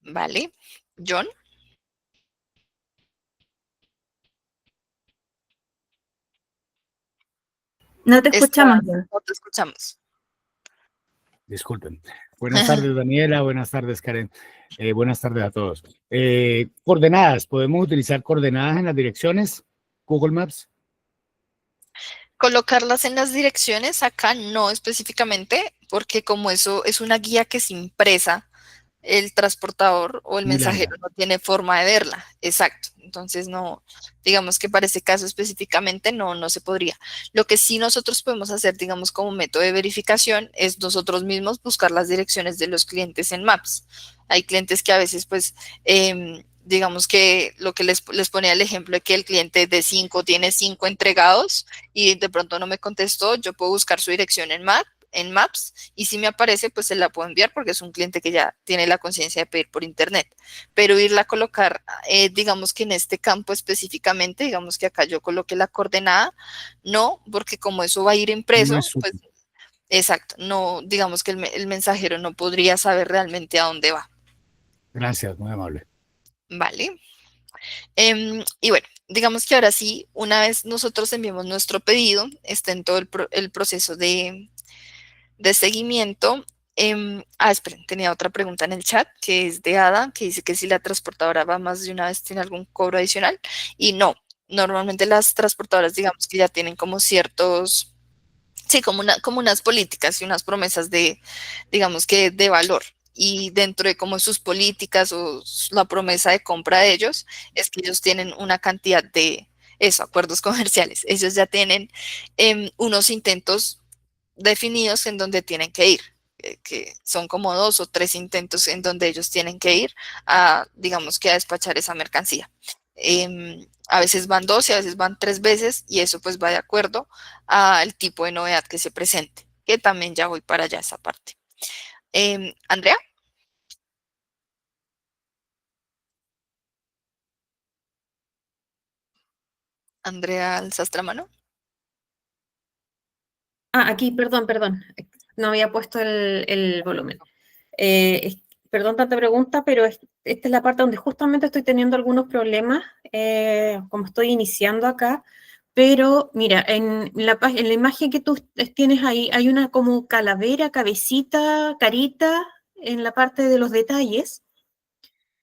¿vale? John, No te está, escuchamos, John. no te escuchamos. Disculpen. Buenas tardes, Daniela. Buenas tardes, Karen. Buenas tardes a todos. Coordenadas. ¿Podemos utilizar coordenadas en las direcciones? Google Maps. Colocarlas en las direcciones acá no específicamente, porque como eso es una guía que es impresa, el transportador o el Muy larga. mensajero no tiene forma de verla. Exacto. Entonces no, digamos que para ese caso específicamente no se podría. Lo que sí nosotros podemos hacer, digamos, como método de verificación es nosotros mismos buscar las direcciones de los clientes en Maps. Hay clientes que a veces, pues, digamos que lo que les ponía el ejemplo de que el cliente de 5 tiene 5 entregados y de pronto no me contestó, yo puedo buscar su dirección en Maps y si me aparece, pues se la puedo enviar porque es un cliente que ya tiene la conciencia de pedir por internet. Pero irla a colocar, digamos que en este campo específicamente, digamos que acá yo coloque la coordenada, no, porque como eso va a ir No impreso, es pues útil. exacto, no, digamos que el mensajero no podría saber realmente a dónde va, Gracias, muy amable. ¿vale? Y bueno, digamos que ahora sí, una vez nosotros enviamos nuestro pedido, está en todo el proceso de seguimiento. Esperen, tenía otra pregunta en el chat que es de Ada, que dice que si la transportadora va más de una vez, ¿tiene algún cobro adicional? Y no, normalmente las transportadoras, digamos que ya tienen como ciertos, sí, como unas políticas y unas promesas de, digamos que de valor. Y dentro de como sus políticas o la promesa de compra de ellos, es que ellos tienen una cantidad de, eso, acuerdos comerciales. Ellos ya tienen unos intentos definidos en donde tienen que ir, que son como 2 o 3 intentos en donde ellos tienen que ir a, digamos que a despachar esa mercancía. A veces van 2 y a veces van 3 veces y eso pues va de acuerdo al tipo de novedad que se presente, que también ya voy para allá esa parte. Andrea, Andrea, ¿alzaste la mano? Aquí, perdón. No había puesto el volumen. Perdón tanta pregunta, pero esta es la parte donde justamente estoy teniendo algunos problemas, como estoy iniciando acá. Pero mira, en la imagen que tú tienes ahí, hay una como calavera, cabecita, carita en la parte de los detalles.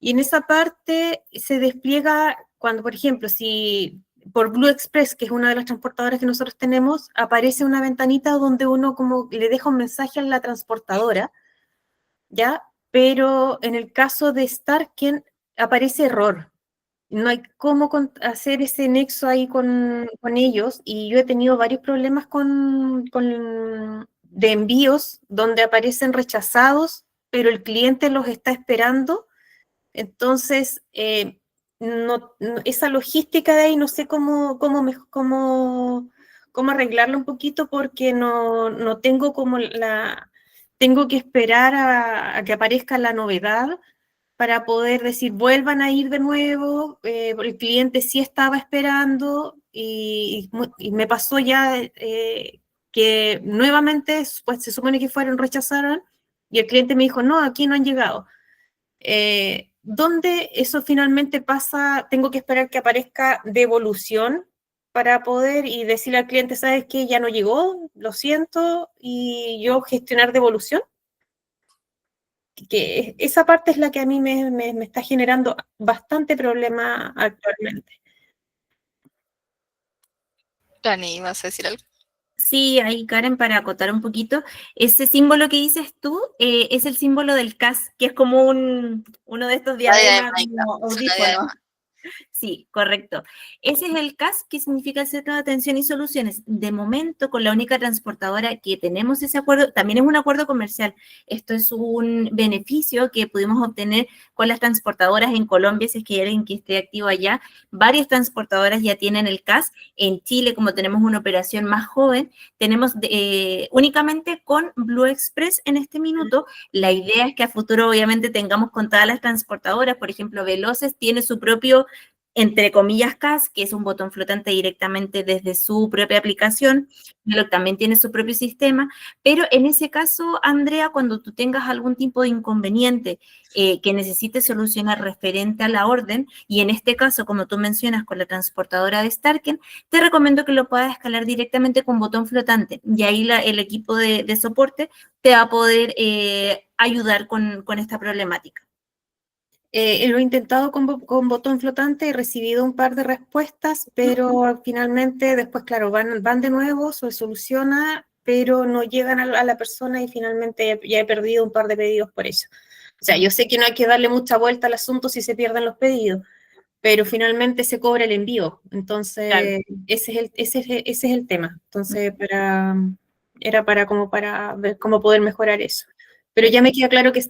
Y en esa parte se despliega cuando, por ejemplo, si por Blue Express, que es una de las transportadoras que nosotros tenemos, aparece una ventanita donde uno como le deja un mensaje a la transportadora, ¿ya? Pero en el caso de Starken aparece error. No hay cómo hacer ese nexo ahí con ellos y yo he tenido varios problemas de envíos donde aparecen rechazados, pero el cliente los está esperando. Entonces, esa logística de ahí no sé cómo arreglarla un poquito porque no tengo tengo que esperar a que aparezca la novedad para poder decir, vuelvan a ir de nuevo, el cliente sí estaba esperando y me pasó ya que nuevamente, pues se supone que fueron rechazaron y el cliente me dijo, no, aquí no han llegado. ¿Dónde eso finalmente pasa? Tengo que esperar que aparezca devolución para poder y decirle al cliente, ¿sabes qué? Ya no llegó, lo siento, y yo gestionar devolución. que esa parte es la que a mí me está generando bastante problema actualmente. Dani, ¿vas a decir algo? Sí, ahí Karen, para acotar un poquito, ese símbolo que dices tú es el símbolo del CAS, que es como uno de estos La diadema, diademas como es una audífonos. diadema. Sí, correcto. Ese es el CAS, que significa el Centro de Atención y Soluciones. De momento, con la única transportadora que tenemos ese acuerdo, también es un acuerdo comercial. Esto es un beneficio que pudimos obtener con las transportadoras en Colombia, si es que hay alguien que esté activo allá. Varias transportadoras ya tienen el CAS. En Chile, como tenemos una operación más joven, tenemos únicamente con Blue Express en este minuto. La idea es que a futuro, obviamente, tengamos con todas las transportadoras. Por ejemplo, Veloces tiene su propio entre comillas, CAS, que es un botón flotante directamente desde su propia aplicación, pero también tiene su propio sistema, pero en ese caso, Andrea, cuando tú tengas algún tipo de inconveniente que necesites solucionar referente a la orden, y en este caso, como tú mencionas, con la transportadora de Starken, te recomiendo que lo puedas escalar directamente con botón flotante, y ahí el equipo de soporte te va a poder ayudar con esta problemática. Lo he intentado con botón flotante, he recibido un par de respuestas, pero finalmente después, claro, van de nuevo, se soluciona, pero no llegan a la persona y finalmente ya he perdido un par de pedidos por eso. O sea, yo sé que no hay que darle mucha vuelta al asunto si se pierden los pedidos, pero finalmente se cobra el envío. Entonces, Claro. ese es el tema. Entonces, era para ver cómo poder mejorar eso. Pero ya me queda claro que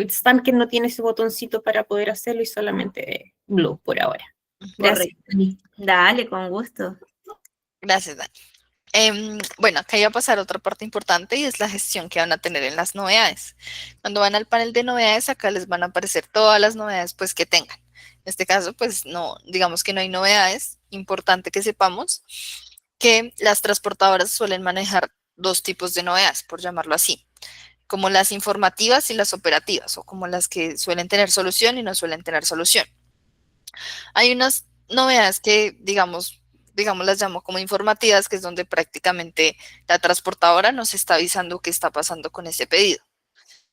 Stamker no tiene ese botoncito para poder hacerlo y solamente Blue por ahora. Gracias. Correcto. Dale, con gusto. Gracias, Dani. Bueno, acá iba a pasar otra parte importante y es la gestión que van a tener en las novedades. Cuando van al panel de novedades, acá les van a aparecer todas las novedades pues que tengan. En este caso, pues no, digamos que no hay novedades. Importante que sepamos que las transportadoras suelen manejar dos tipos de novedades, por llamarlo así, como las informativas y las operativas, o como las que suelen tener solución y no suelen tener solución. Hay unas novedades que, digamos, las llamo como informativas, que es donde prácticamente la transportadora nos está avisando qué está pasando con ese pedido.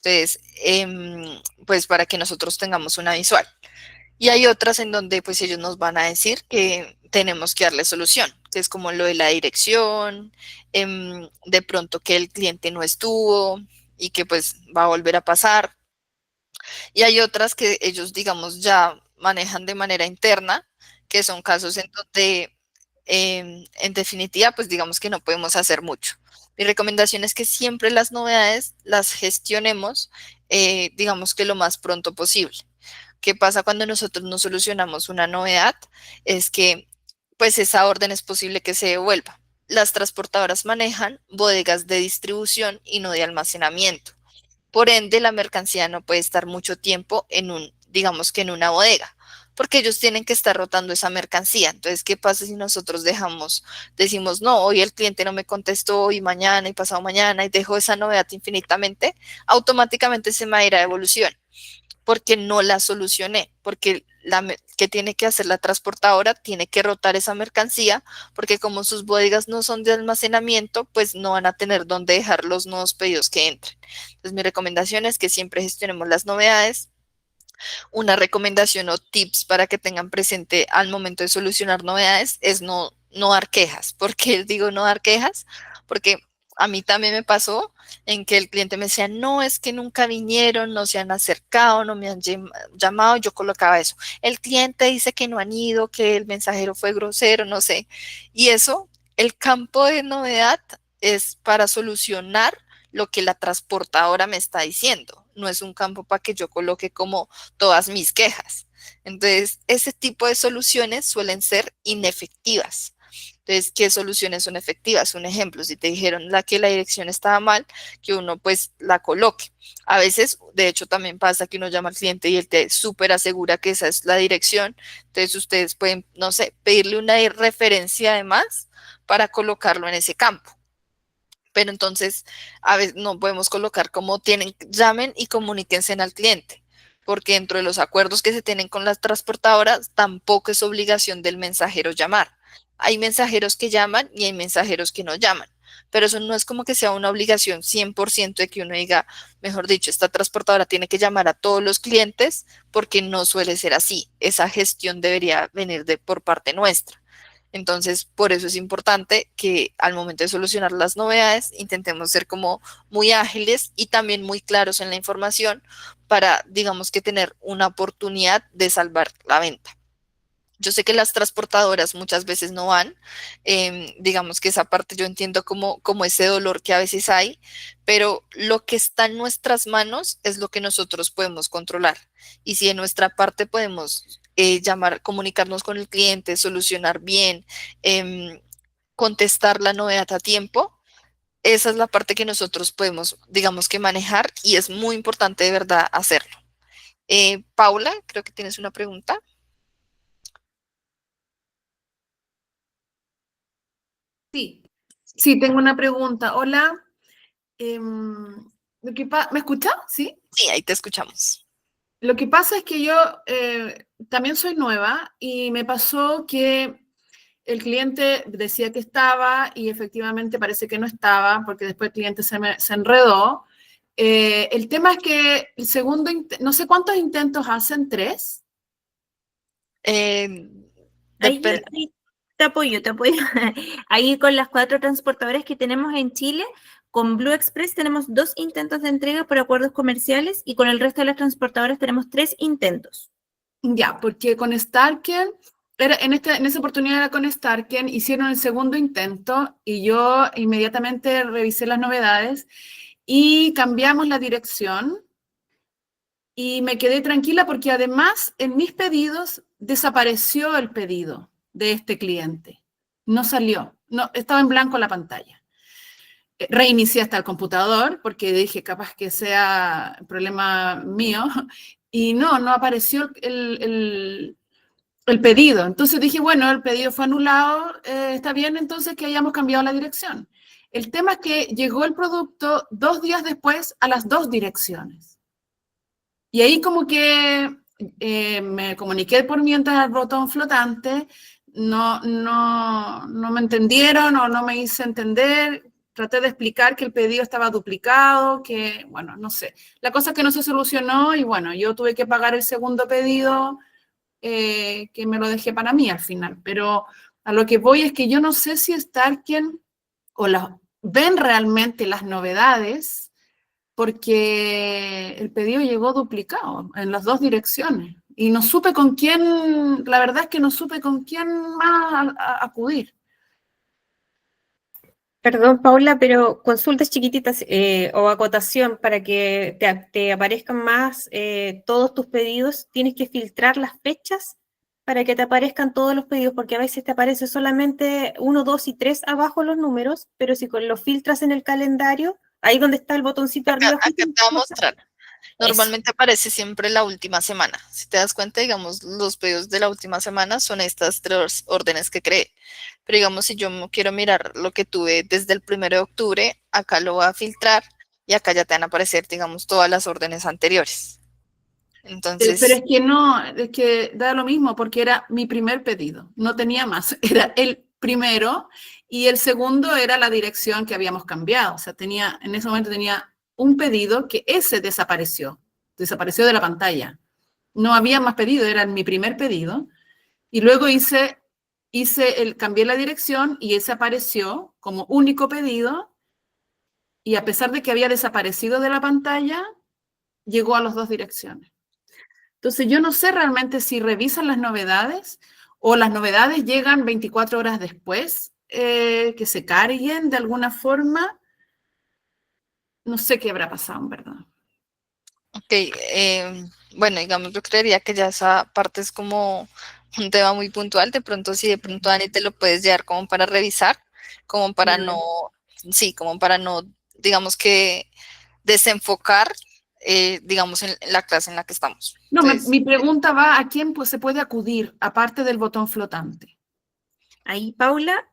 Entonces, pues para que nosotros tengamos una visual. Y hay otras en donde pues ellos nos van a decir que tenemos que darle solución, que es como lo de la dirección, de pronto que el cliente no estuvo y que pues va a volver a pasar. Y hay otras que ellos, digamos, ya manejan de manera interna, que son casos en donde, en definitiva, pues digamos que no podemos hacer mucho. Mi recomendación es que siempre las novedades las gestionemos, digamos que lo más pronto posible. ¿Qué pasa cuando nosotros no solucionamos una novedad? Es que, pues esa orden es posible que se devuelva. Las transportadoras manejan bodegas de distribución y no de almacenamiento. Por ende, la mercancía no puede estar mucho tiempo digamos que en una bodega, porque ellos tienen que estar rotando esa mercancía. Entonces, ¿qué pasa si nosotros decimos, no, hoy el cliente no me contestó, y mañana y pasado mañana, y dejo esa novedad infinitamente? Automáticamente se me va a ir a devolución, porque no la solucioné, porque que tiene que hacer la transportadora, tiene que rotar esa mercancía, porque como sus bodegas no son de almacenamiento, pues no van a tener dónde dejar los nuevos pedidos que entren. Entonces mi recomendación es que siempre gestionemos las novedades. Una recomendación o tips para que tengan presente al momento de solucionar novedades es no dar quejas. ¿Por qué digo no dar quejas? Porque a mí también me pasó en que el cliente me decía, no, es que nunca vinieron, no se han acercado, no me han llamado, yo colocaba eso. El cliente dice que no han ido, que el mensajero fue grosero, no sé. Y eso, el campo de novedad es para solucionar lo que la transportadora me está diciendo. No es un campo para que yo coloque como todas mis quejas. Entonces, ese tipo de soluciones suelen ser inefectivas. Entonces, ¿qué soluciones son efectivas? Un ejemplo, si te dijeron que la dirección estaba mal, que uno pues la coloque. A veces, de hecho, también pasa que uno llama al cliente y él te súper asegura que esa es la dirección. Entonces, ustedes pueden, no sé, pedirle una referencia además para colocarlo en ese campo. Pero entonces a veces no podemos colocar como llamen y comuníquense al cliente, porque dentro de los acuerdos que se tienen con las transportadoras tampoco es obligación del mensajero llamar. Hay mensajeros que llaman y hay mensajeros que no llaman. pero eso no es como que sea una obligación 100% de que uno diga, mejor dicho, esta transportadora tiene que llamar a todos los clientes, porque no suele ser así. Esa gestión debería venir por parte nuestra. Entonces, por eso es importante que al momento de solucionar las novedades, intentemos ser como muy ágiles y también muy claros en la información para, digamos que tener una oportunidad de salvar la venta. Yo sé que las transportadoras muchas veces no van, digamos que esa parte yo entiendo como ese dolor que a veces hay, pero lo que está en nuestras manos es lo que nosotros podemos controlar. Y si en nuestra parte podemos llamar, comunicarnos con el cliente, solucionar bien, contestar la novedad a tiempo, esa es la parte que nosotros podemos, digamos que manejar y es muy importante de verdad hacerlo. Paula, creo que tienes una pregunta. Sí, sí, tengo una pregunta. Hola, ¿me escucha? ¿Sí? Sí, ahí te escuchamos. Lo que pasa es que yo también soy nueva y me pasó que el cliente decía que estaba y efectivamente parece que no estaba porque después el cliente se enredó. El tema es que el segundo, no sé cuántos intentos hacen, 3. Eh, Ahí, depende. ahí te apoyo, te apoyo. Ahí con las 4 transportadoras que tenemos en Chile, con Blue Express tenemos 2 intentos de entrega por acuerdos comerciales y con el resto de las transportadoras tenemos 3 intentos. Ya, porque con Starken, en esa oportunidad era con Starken, hicieron el segundo intento y yo inmediatamente revisé las novedades y cambiamos la dirección y me quedé tranquila porque además en mis pedidos desapareció el pedido de este cliente. No salió, no, estaba en blanco la pantalla. Reinicié hasta el computador porque dije capaz que sea problema mío y no apareció el pedido. Entonces dije, bueno, el pedido fue anulado, está bien entonces que hayamos cambiado la dirección. El tema es que llegó el producto 2 días después a las 2 direcciones. Y ahí como que me comuniqué por mientras al botón flotante, no me entendieron o no me hice entender. Traté de explicar que el pedido estaba duplicado, que, bueno, no sé. La cosa es que no se solucionó y, bueno, yo tuve que pagar el segundo pedido que me lo dejé para mí al final. Pero a lo que voy es que yo no sé si Starken o ven realmente las novedades porque el pedido llegó duplicado en las 2 direcciones. Y no supe con quién, la verdad es que no supe con quién más acudir. Perdón, Paula, pero consultas chiquititas o acotación para que te aparezcan más todos tus pedidos, tienes que filtrar las fechas para que te aparezcan todos los pedidos, porque a veces te aparece solamente 1, 2 y 3 abajo los números, pero si los filtras en el calendario, ahí donde está el botoncito arriba. Acá te voy a mostrar. Eso. Normalmente aparece siempre la última semana. Si te das cuenta, digamos, los pedidos de la última semana son estas 3 órdenes que creé. Pero digamos, si yo quiero mirar lo que tuve desde el 1 de octubre, acá lo voy a filtrar y acá ya te van a aparecer, digamos, todas las órdenes anteriores. Entonces, pero es que no, es que da lo mismo porque era mi primer pedido, no tenía más, era el primero y el segundo era la dirección que habíamos cambiado, o sea, en ese momento tenía un pedido que ese desapareció de la pantalla, no había más pedido, era mi primer pedido y luego cambié la dirección y ese apareció como único pedido y a pesar de que había desaparecido de la pantalla, llegó a las 2 direcciones. Entonces, yo no sé realmente si revisan las novedades o las novedades llegan 24 horas después, que se carguen de alguna forma. No sé qué habrá pasado, en verdad. ok, bueno, digamos, yo creería que ya esa parte es como un tema muy puntual. De pronto, si de pronto Dani te lo puedes llevar como para revisar, como para no, sí, como para no, digamos que desenfocar, digamos, en la clase en la que estamos. No, Entonces, mi pregunta va a quién pues, se puede acudir, aparte del botón flotante. Ahí, Paula,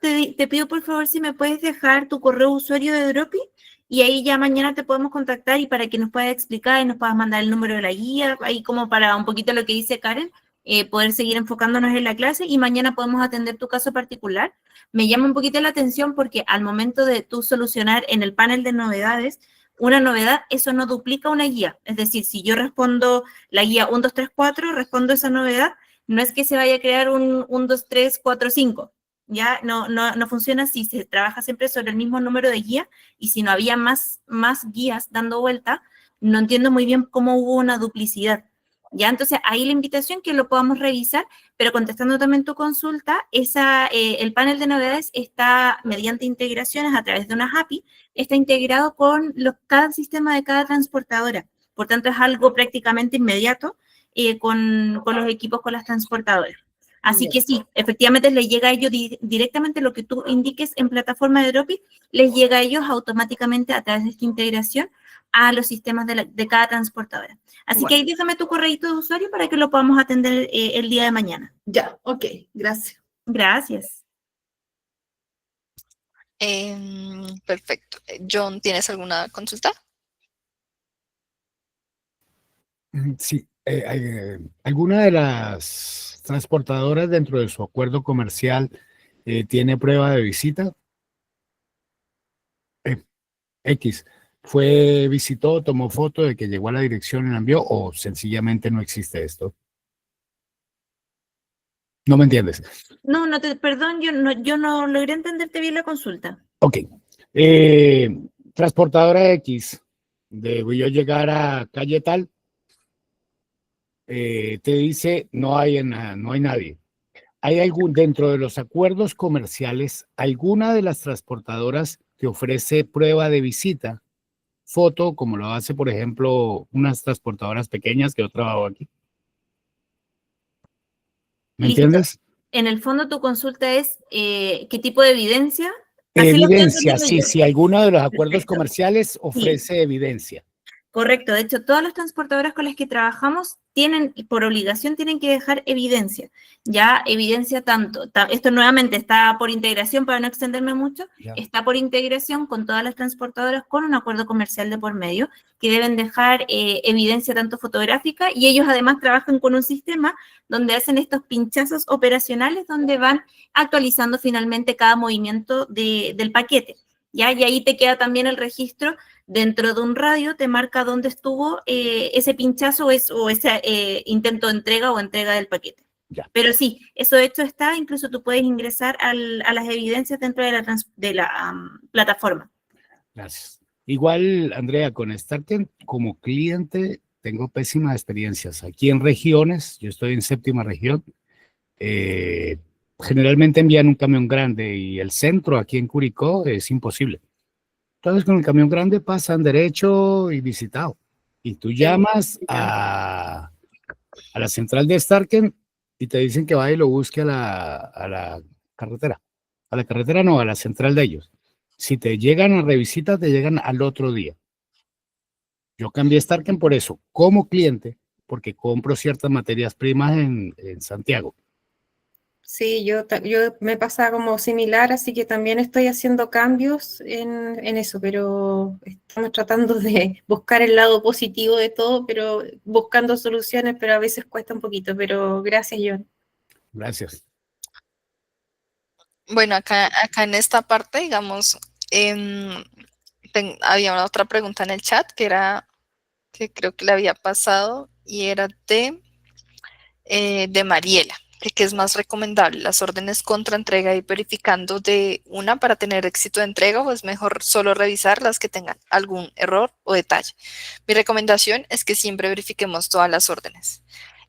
te pido por favor si me puedes dejar tu correo usuario de Dropi y ahí ya mañana te podemos contactar y para que nos puedas explicar y nos puedas mandar el número de la guía, ahí como para un poquito lo que dice Karen, poder seguir enfocándonos en la clase y mañana podemos atender tu caso particular. Me llama un poquito la atención porque al momento de tú solucionar en el panel de novedades una novedad, eso no duplica una guía. Es decir, si yo respondo la guía 1, 2, 3, 4, respondo esa novedad, no es que se vaya a crear un 1, 2, 3, 4, 5. Ya no funciona así, se trabaja siempre sobre el mismo número de guías y si no había más guías dando vuelta, no entiendo muy bien cómo hubo una duplicidad. Ya, entonces ahí la invitación que lo podamos revisar, pero contestando también tu consulta, el panel de novedades está mediante integraciones a través de una API, está integrado con cada sistema de cada transportadora. Por tanto, es algo prácticamente inmediato con los equipos, con las transportadoras. Así que sí, efectivamente les llega a ellos directamente lo que tú indiques en plataforma de Dropit, les llega a ellos automáticamente a través de esta integración a los sistemas de cada transportadora. Así que ahí déjame tu correíto de usuario para que lo podamos atender el día de mañana. Ya, ok, gracias. Gracias. Perfecto. John, ¿tienes alguna consulta? Sí, ¿alguna de las transportadoras dentro de su acuerdo comercial tiene prueba de visita? X, visitó, tomó foto de que llegó a la dirección y la envió, o sencillamente no existe esto. ¿No me entiendes? No, perdón, yo no logré entenderte bien la consulta. Ok. Transportadora X, voy a llegar a calle tal, te dice no hay nadie. ¿Hay dentro de los acuerdos comerciales, alguna de las transportadoras que ofrece prueba de visita, foto, como lo hace, por ejemplo, unas transportadoras pequeñas que yo trabajo aquí? ¿Me Listo. entiendes? En el fondo tu consulta es ¿qué tipo de evidencia? Evidencia, sí, si alguno de los acuerdos Perfecto. comerciales ofrece evidencia. Correcto, de hecho, todas las transportadoras con las que trabajamos por obligación, tienen que dejar evidencia. Ya, evidencia tanto, esto nuevamente está por integración, para no extenderme mucho, Ya. está por integración con todas las transportadoras con un acuerdo comercial de por medio, que deben dejar evidencia tanto fotográfica, y ellos además trabajan con un sistema donde hacen estos pinchazos operacionales, donde van actualizando finalmente cada movimiento del paquete. ¿Ya? Y ahí te queda también el registro. Dentro de un radio te marca dónde estuvo ese pinchazo o ese intento de entrega o entrega del paquete. Ya. Pero sí, eso de hecho está, incluso tú puedes ingresar a las evidencias dentro de la plataforma. Gracias. Igual, Andrea, con Starken como cliente tengo pésimas experiencias. Aquí en regiones, yo estoy en 7ª región, generalmente envían un camión grande y el centro aquí en Curicó es imposible. Entonces con el camión grande pasan derecho y visitado. Y tú llamas a la central de Starken y te dicen que vaya y lo busque a la carretera. A la carretera no, a la central de ellos. Si te llegan a revisita, te llegan al otro día. Yo cambié Starken por eso, como cliente, porque compro ciertas materias primas en Santiago. Sí, yo me pasa como similar, así que también estoy haciendo cambios en eso, pero estamos tratando de buscar el lado positivo de todo, pero buscando soluciones, pero a veces cuesta un poquito, pero gracias, John. Gracias. Bueno, acá en esta parte, digamos, había una otra pregunta en el chat que que creo que le había pasado y era de Mariela, que es más recomendable, las órdenes contra entrega y verificando de una para tener éxito de entrega, o es mejor solo revisar las que tengan algún error o detalle. Mi recomendación es que siempre verifiquemos todas las órdenes.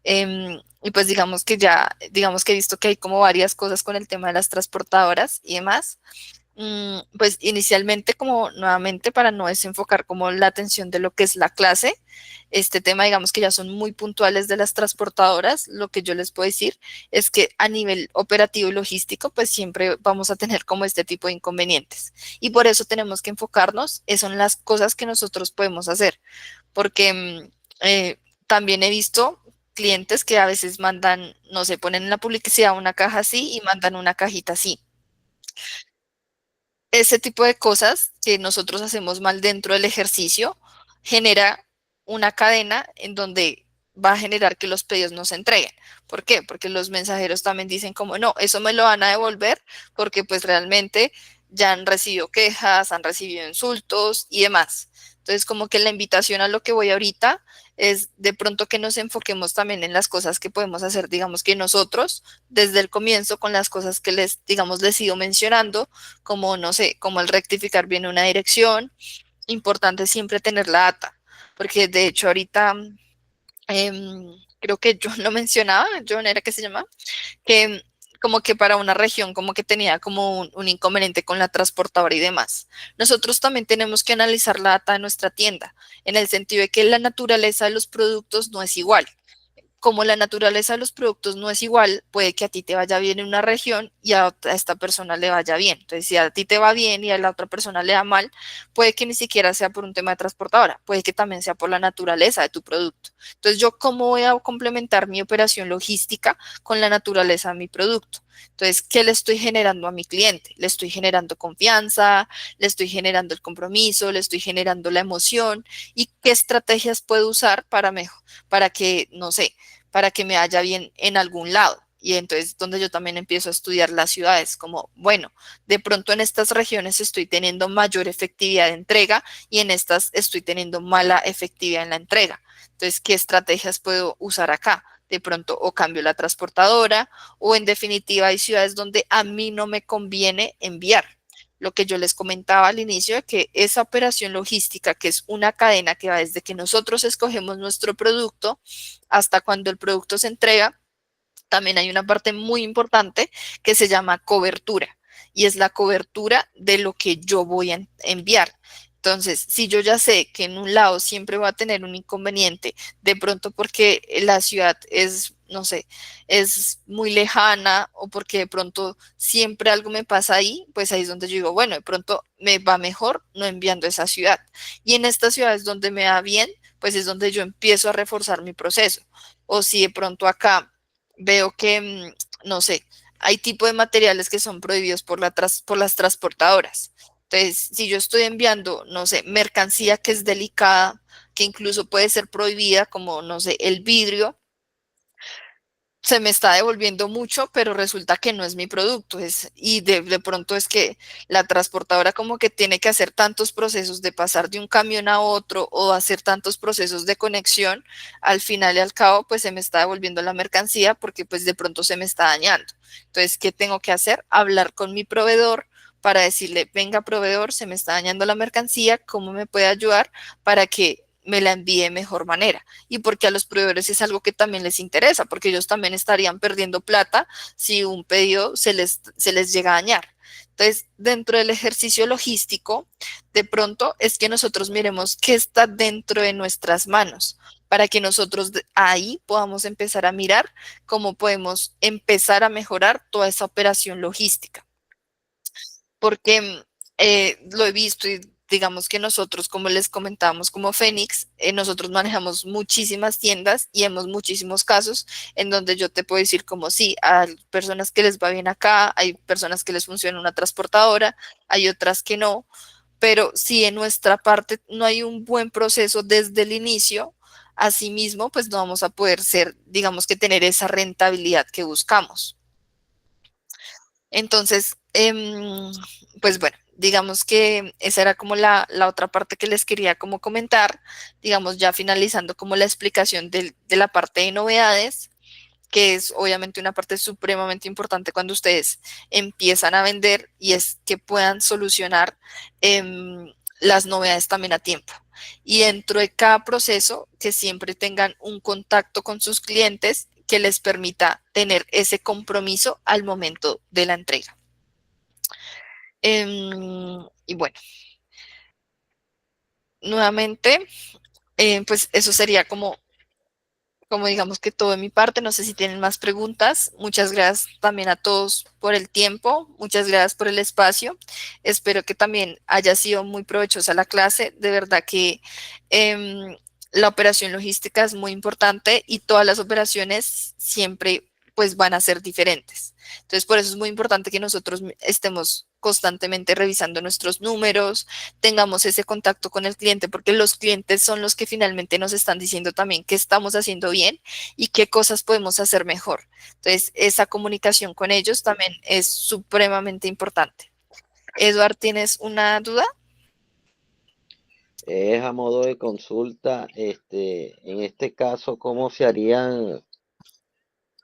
Y pues digamos que he visto que hay como varias cosas con el tema de las transportadoras y demás. Pues inicialmente, como nuevamente para no desenfocar como la atención de lo que es la clase, este tema digamos que ya son muy puntuales de las transportadoras. Lo que yo les puedo decir es que a nivel operativo y logístico pues siempre vamos a tener como este tipo de inconvenientes, y por eso tenemos que enfocarnos en las cosas que nosotros podemos hacer, porque también he visto clientes que a veces mandan, no sé, ponen en la publicidad una caja así y mandan una cajita así. Ese tipo de cosas que nosotros hacemos mal dentro del ejercicio genera una cadena en donde va a generar que los pedidos no se entreguen. ¿Por qué? Porque los mensajeros también dicen como, no, eso me lo van a devolver porque pues realmente ya han recibido quejas, han recibido insultos y demás. Entonces, como que la invitación a lo que voy ahorita es de pronto que nos enfoquemos también en las cosas que podemos hacer, digamos que nosotros, desde el comienzo, con las cosas que les, digamos, les sigo mencionando, como, no sé, como el rectificar bien una dirección, importante siempre tener la data, porque de hecho ahorita creo que John lo mencionaba, John era que se llama, que como que para una región como que tenía como un inconveniente con la transportadora y demás. Nosotros también tenemos que analizar la data de nuestra tienda, en el sentido de que la naturaleza de los productos no es igual. Como la naturaleza de los productos no es igual, puede que a ti te vaya bien en una región y a esta persona le vaya bien. Entonces, si a ti te va bien y a la otra persona le da mal, puede que ni siquiera sea por un tema de transportadora, puede que también sea por la naturaleza de tu producto. Entonces, ¿yo cómo voy a complementar mi operación logística con la naturaleza de mi producto? Entonces, ¿qué le estoy generando a mi cliente? Le estoy generando confianza, le estoy generando el compromiso, le estoy generando la emoción y qué estrategias puedo usar para que, no sé, para que me vaya bien en algún lado. Y entonces donde yo también empiezo a estudiar las ciudades, como, bueno, de pronto en estas regiones estoy teniendo mayor efectividad de entrega y en estas estoy teniendo mala efectividad en la entrega. Entonces, ¿qué estrategias puedo usar acá? De pronto o cambio la transportadora o en definitiva hay ciudades donde a mí no me conviene enviar. Lo que yo les comentaba al inicio de que esa operación logística, que es una cadena que va desde que nosotros escogemos nuestro producto hasta cuando el producto se entrega, también hay una parte muy importante que se llama cobertura y es la cobertura de lo que yo voy a enviar. Entonces, si yo ya sé que en un lado siempre voy a tener un inconveniente, de pronto porque la ciudad es, no sé, es muy lejana o porque de pronto siempre algo me pasa ahí, pues ahí es donde yo digo, bueno, de pronto me va mejor no enviando a esa ciudad. Y en estas ciudades donde me va bien, pues es donde yo empiezo a reforzar mi proceso. O si de pronto acá veo que, no sé, hay tipo de materiales que son prohibidos por las transportadoras. Entonces, si yo estoy enviando, no sé, mercancía que es delicada, que incluso puede ser prohibida, como, no sé, el vidrio, se me está devolviendo mucho, pero resulta que no es mi producto. Y de pronto es que la transportadora como que tiene que hacer tantos procesos de pasar de un camión a otro o hacer tantos procesos de conexión, al final y al cabo, pues se me está devolviendo la mercancía porque pues de pronto se me está dañando. Entonces, ¿qué tengo que hacer? Hablar con mi proveedor para decirle, venga proveedor, se me está dañando la mercancía, ¿cómo me puede ayudar para que me la envíe de mejor manera? Y porque a los proveedores es algo que también les interesa, porque ellos también estarían perdiendo plata si un pedido se les llega a dañar. Entonces, dentro del ejercicio logístico, de pronto es que nosotros miremos qué está dentro de nuestras manos, para que nosotros ahí podamos empezar a mirar cómo podemos empezar a mejorar toda esa operación logística. Porque lo he visto y digamos que nosotros, como les comentábamos, como Fénix, nosotros manejamos muchísimas tiendas y hemos muchísimos casos en donde yo te puedo decir como sí, hay personas que les va bien acá, hay personas que les funciona una transportadora, hay otras que no, pero si en nuestra parte no hay un buen proceso desde el inicio, asimismo, pues no vamos a poder ser, digamos que tener esa rentabilidad que buscamos. Entonces, pues bueno, digamos que esa era como la otra parte que les quería como comentar, digamos ya finalizando como la explicación de la parte de novedades, que es obviamente una parte supremamente importante cuando ustedes empiezan a vender y es que puedan solucionar las novedades también a tiempo. Y dentro de cada proceso, que siempre tengan un contacto con sus clientes que les permita tener ese compromiso al momento de la entrega. Y bueno, nuevamente, pues eso sería como digamos que todo de mi parte. No sé si tienen más preguntas. Muchas gracias también a todos por el tiempo. Muchas gracias por el espacio. Espero que también haya sido muy provechosa la clase. De verdad que la operación logística es muy importante y todas las operaciones siempre pues van a ser diferentes. Entonces, por eso es muy importante que nosotros estemos constantemente revisando nuestros números, tengamos ese contacto con el cliente, porque los clientes son los que finalmente nos están diciendo también qué estamos haciendo bien y qué cosas podemos hacer mejor. Entonces, esa comunicación con ellos también es supremamente importante. Eduard, ¿tienes una duda? Es a modo de consulta, en este caso, ¿cómo se harían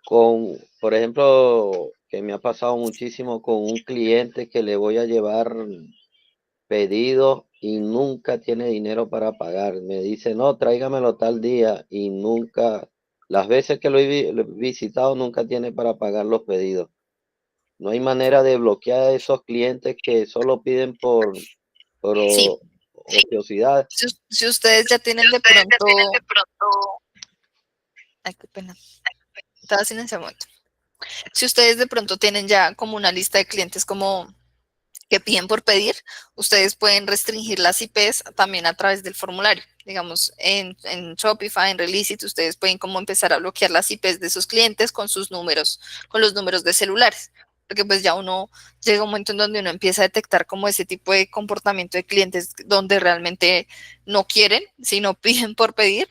con, por ejemplo, que me ha pasado muchísimo con un cliente que le voy a llevar pedidos y nunca tiene dinero para pagar? Me dice, no, tráigamelo tal día y nunca, las veces que lo he visitado, nunca tiene para pagar los pedidos. No hay manera de bloquear a esos clientes que solo piden por Sí. ociosidad. Si ustedes ya tienen de pronto... Ay, qué pena. Estaba sin ese momento. Si ustedes de pronto tienen ya como una lista de clientes como que piden por pedir, ustedes pueden restringir las IPs también a través del formulario. Digamos, en Shopify, en Relicit, ustedes pueden como empezar a bloquear las IPs de sus clientes con sus números, con los números de celulares. Porque pues ya uno llega a un momento en donde uno empieza a detectar como ese tipo de comportamiento de clientes donde realmente no quieren, sino piden por pedir.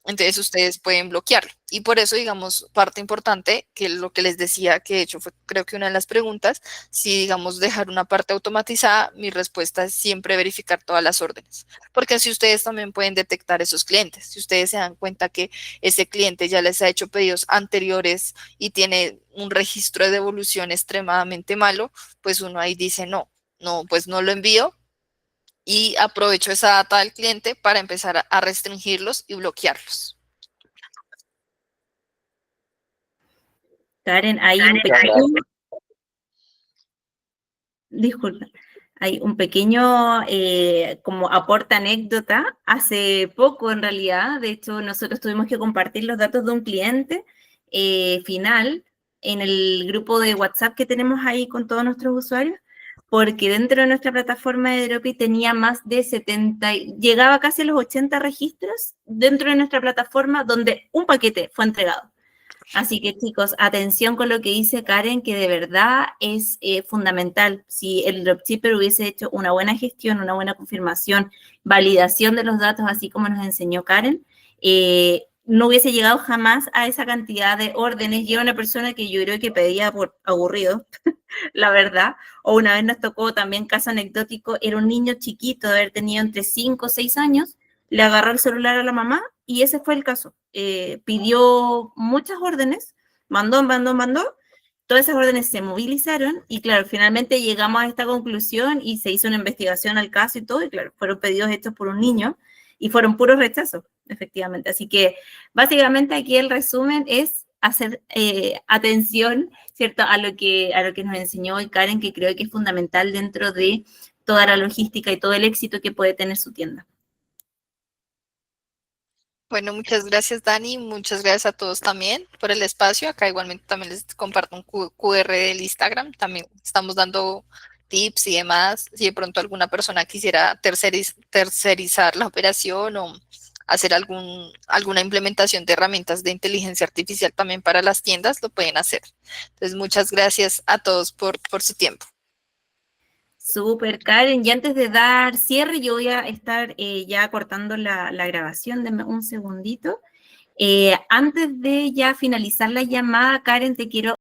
Entonces ustedes pueden bloquearlo. Y por eso, digamos, parte importante, que lo que les decía, que de hecho fue creo que una de las preguntas, si digamos dejar una parte automatizada, mi respuesta es siempre verificar todas las órdenes. Porque así ustedes también pueden detectar esos clientes. Si ustedes se dan cuenta que ese cliente ya les ha hecho pedidos anteriores y tiene un registro de devolución extremadamente malo, pues uno ahí dice no, pues no lo envío. Y aprovecho esa data del cliente para empezar a restringirlos y bloquearlos. Karen, hay un pequeño... Disculpa. Hay un pequeño como aporte anécdota. Hace poco, en realidad, de hecho, nosotros tuvimos que compartir los datos de un cliente final en el grupo de WhatsApp que tenemos ahí con todos nuestros usuarios, porque dentro de nuestra plataforma de Dropi tenía más de 70, llegaba casi a los 80 registros dentro de nuestra plataforma donde un paquete fue entregado. Así que chicos, atención con lo que dice Karen, que de verdad es fundamental. Si el dropshipper hubiese hecho una buena gestión, una buena confirmación, validación de los datos, así como nos enseñó Karen, no hubiese llegado jamás a esa cantidad de órdenes. Y era una persona que yo creo que pedía por aburrido, la verdad. O una vez nos tocó también, caso anecdótico, era un niño chiquito, de haber tenido entre 5 o 6 años, le agarró el celular a la mamá y ese fue el caso. Pidió muchas órdenes, mandó, todas esas órdenes se movilizaron y claro, finalmente llegamos a esta conclusión y se hizo una investigación al caso y todo, y claro, fueron pedidos hechos por un niño y fueron puros rechazos, efectivamente. Así que básicamente aquí el resumen es hacer atención, ¿cierto?, a lo que nos enseñó hoy Karen, que creo que es fundamental dentro de toda la logística y todo el éxito que puede tener su tienda. Bueno, muchas gracias Dani, muchas gracias a todos también por el espacio. Acá igualmente también les comparto un QR del Instagram, también estamos dando tips y demás. Si de pronto alguna persona quisiera tercerizar la operación o hacer alguna implementación de herramientas de inteligencia artificial también para las tiendas, lo pueden hacer. Entonces, muchas gracias a todos por su tiempo. Súper, Karen. Y antes de dar cierre, yo voy a estar ya cortando la grabación. Denme un segundito. Antes de ya finalizar la llamada, Karen, te quiero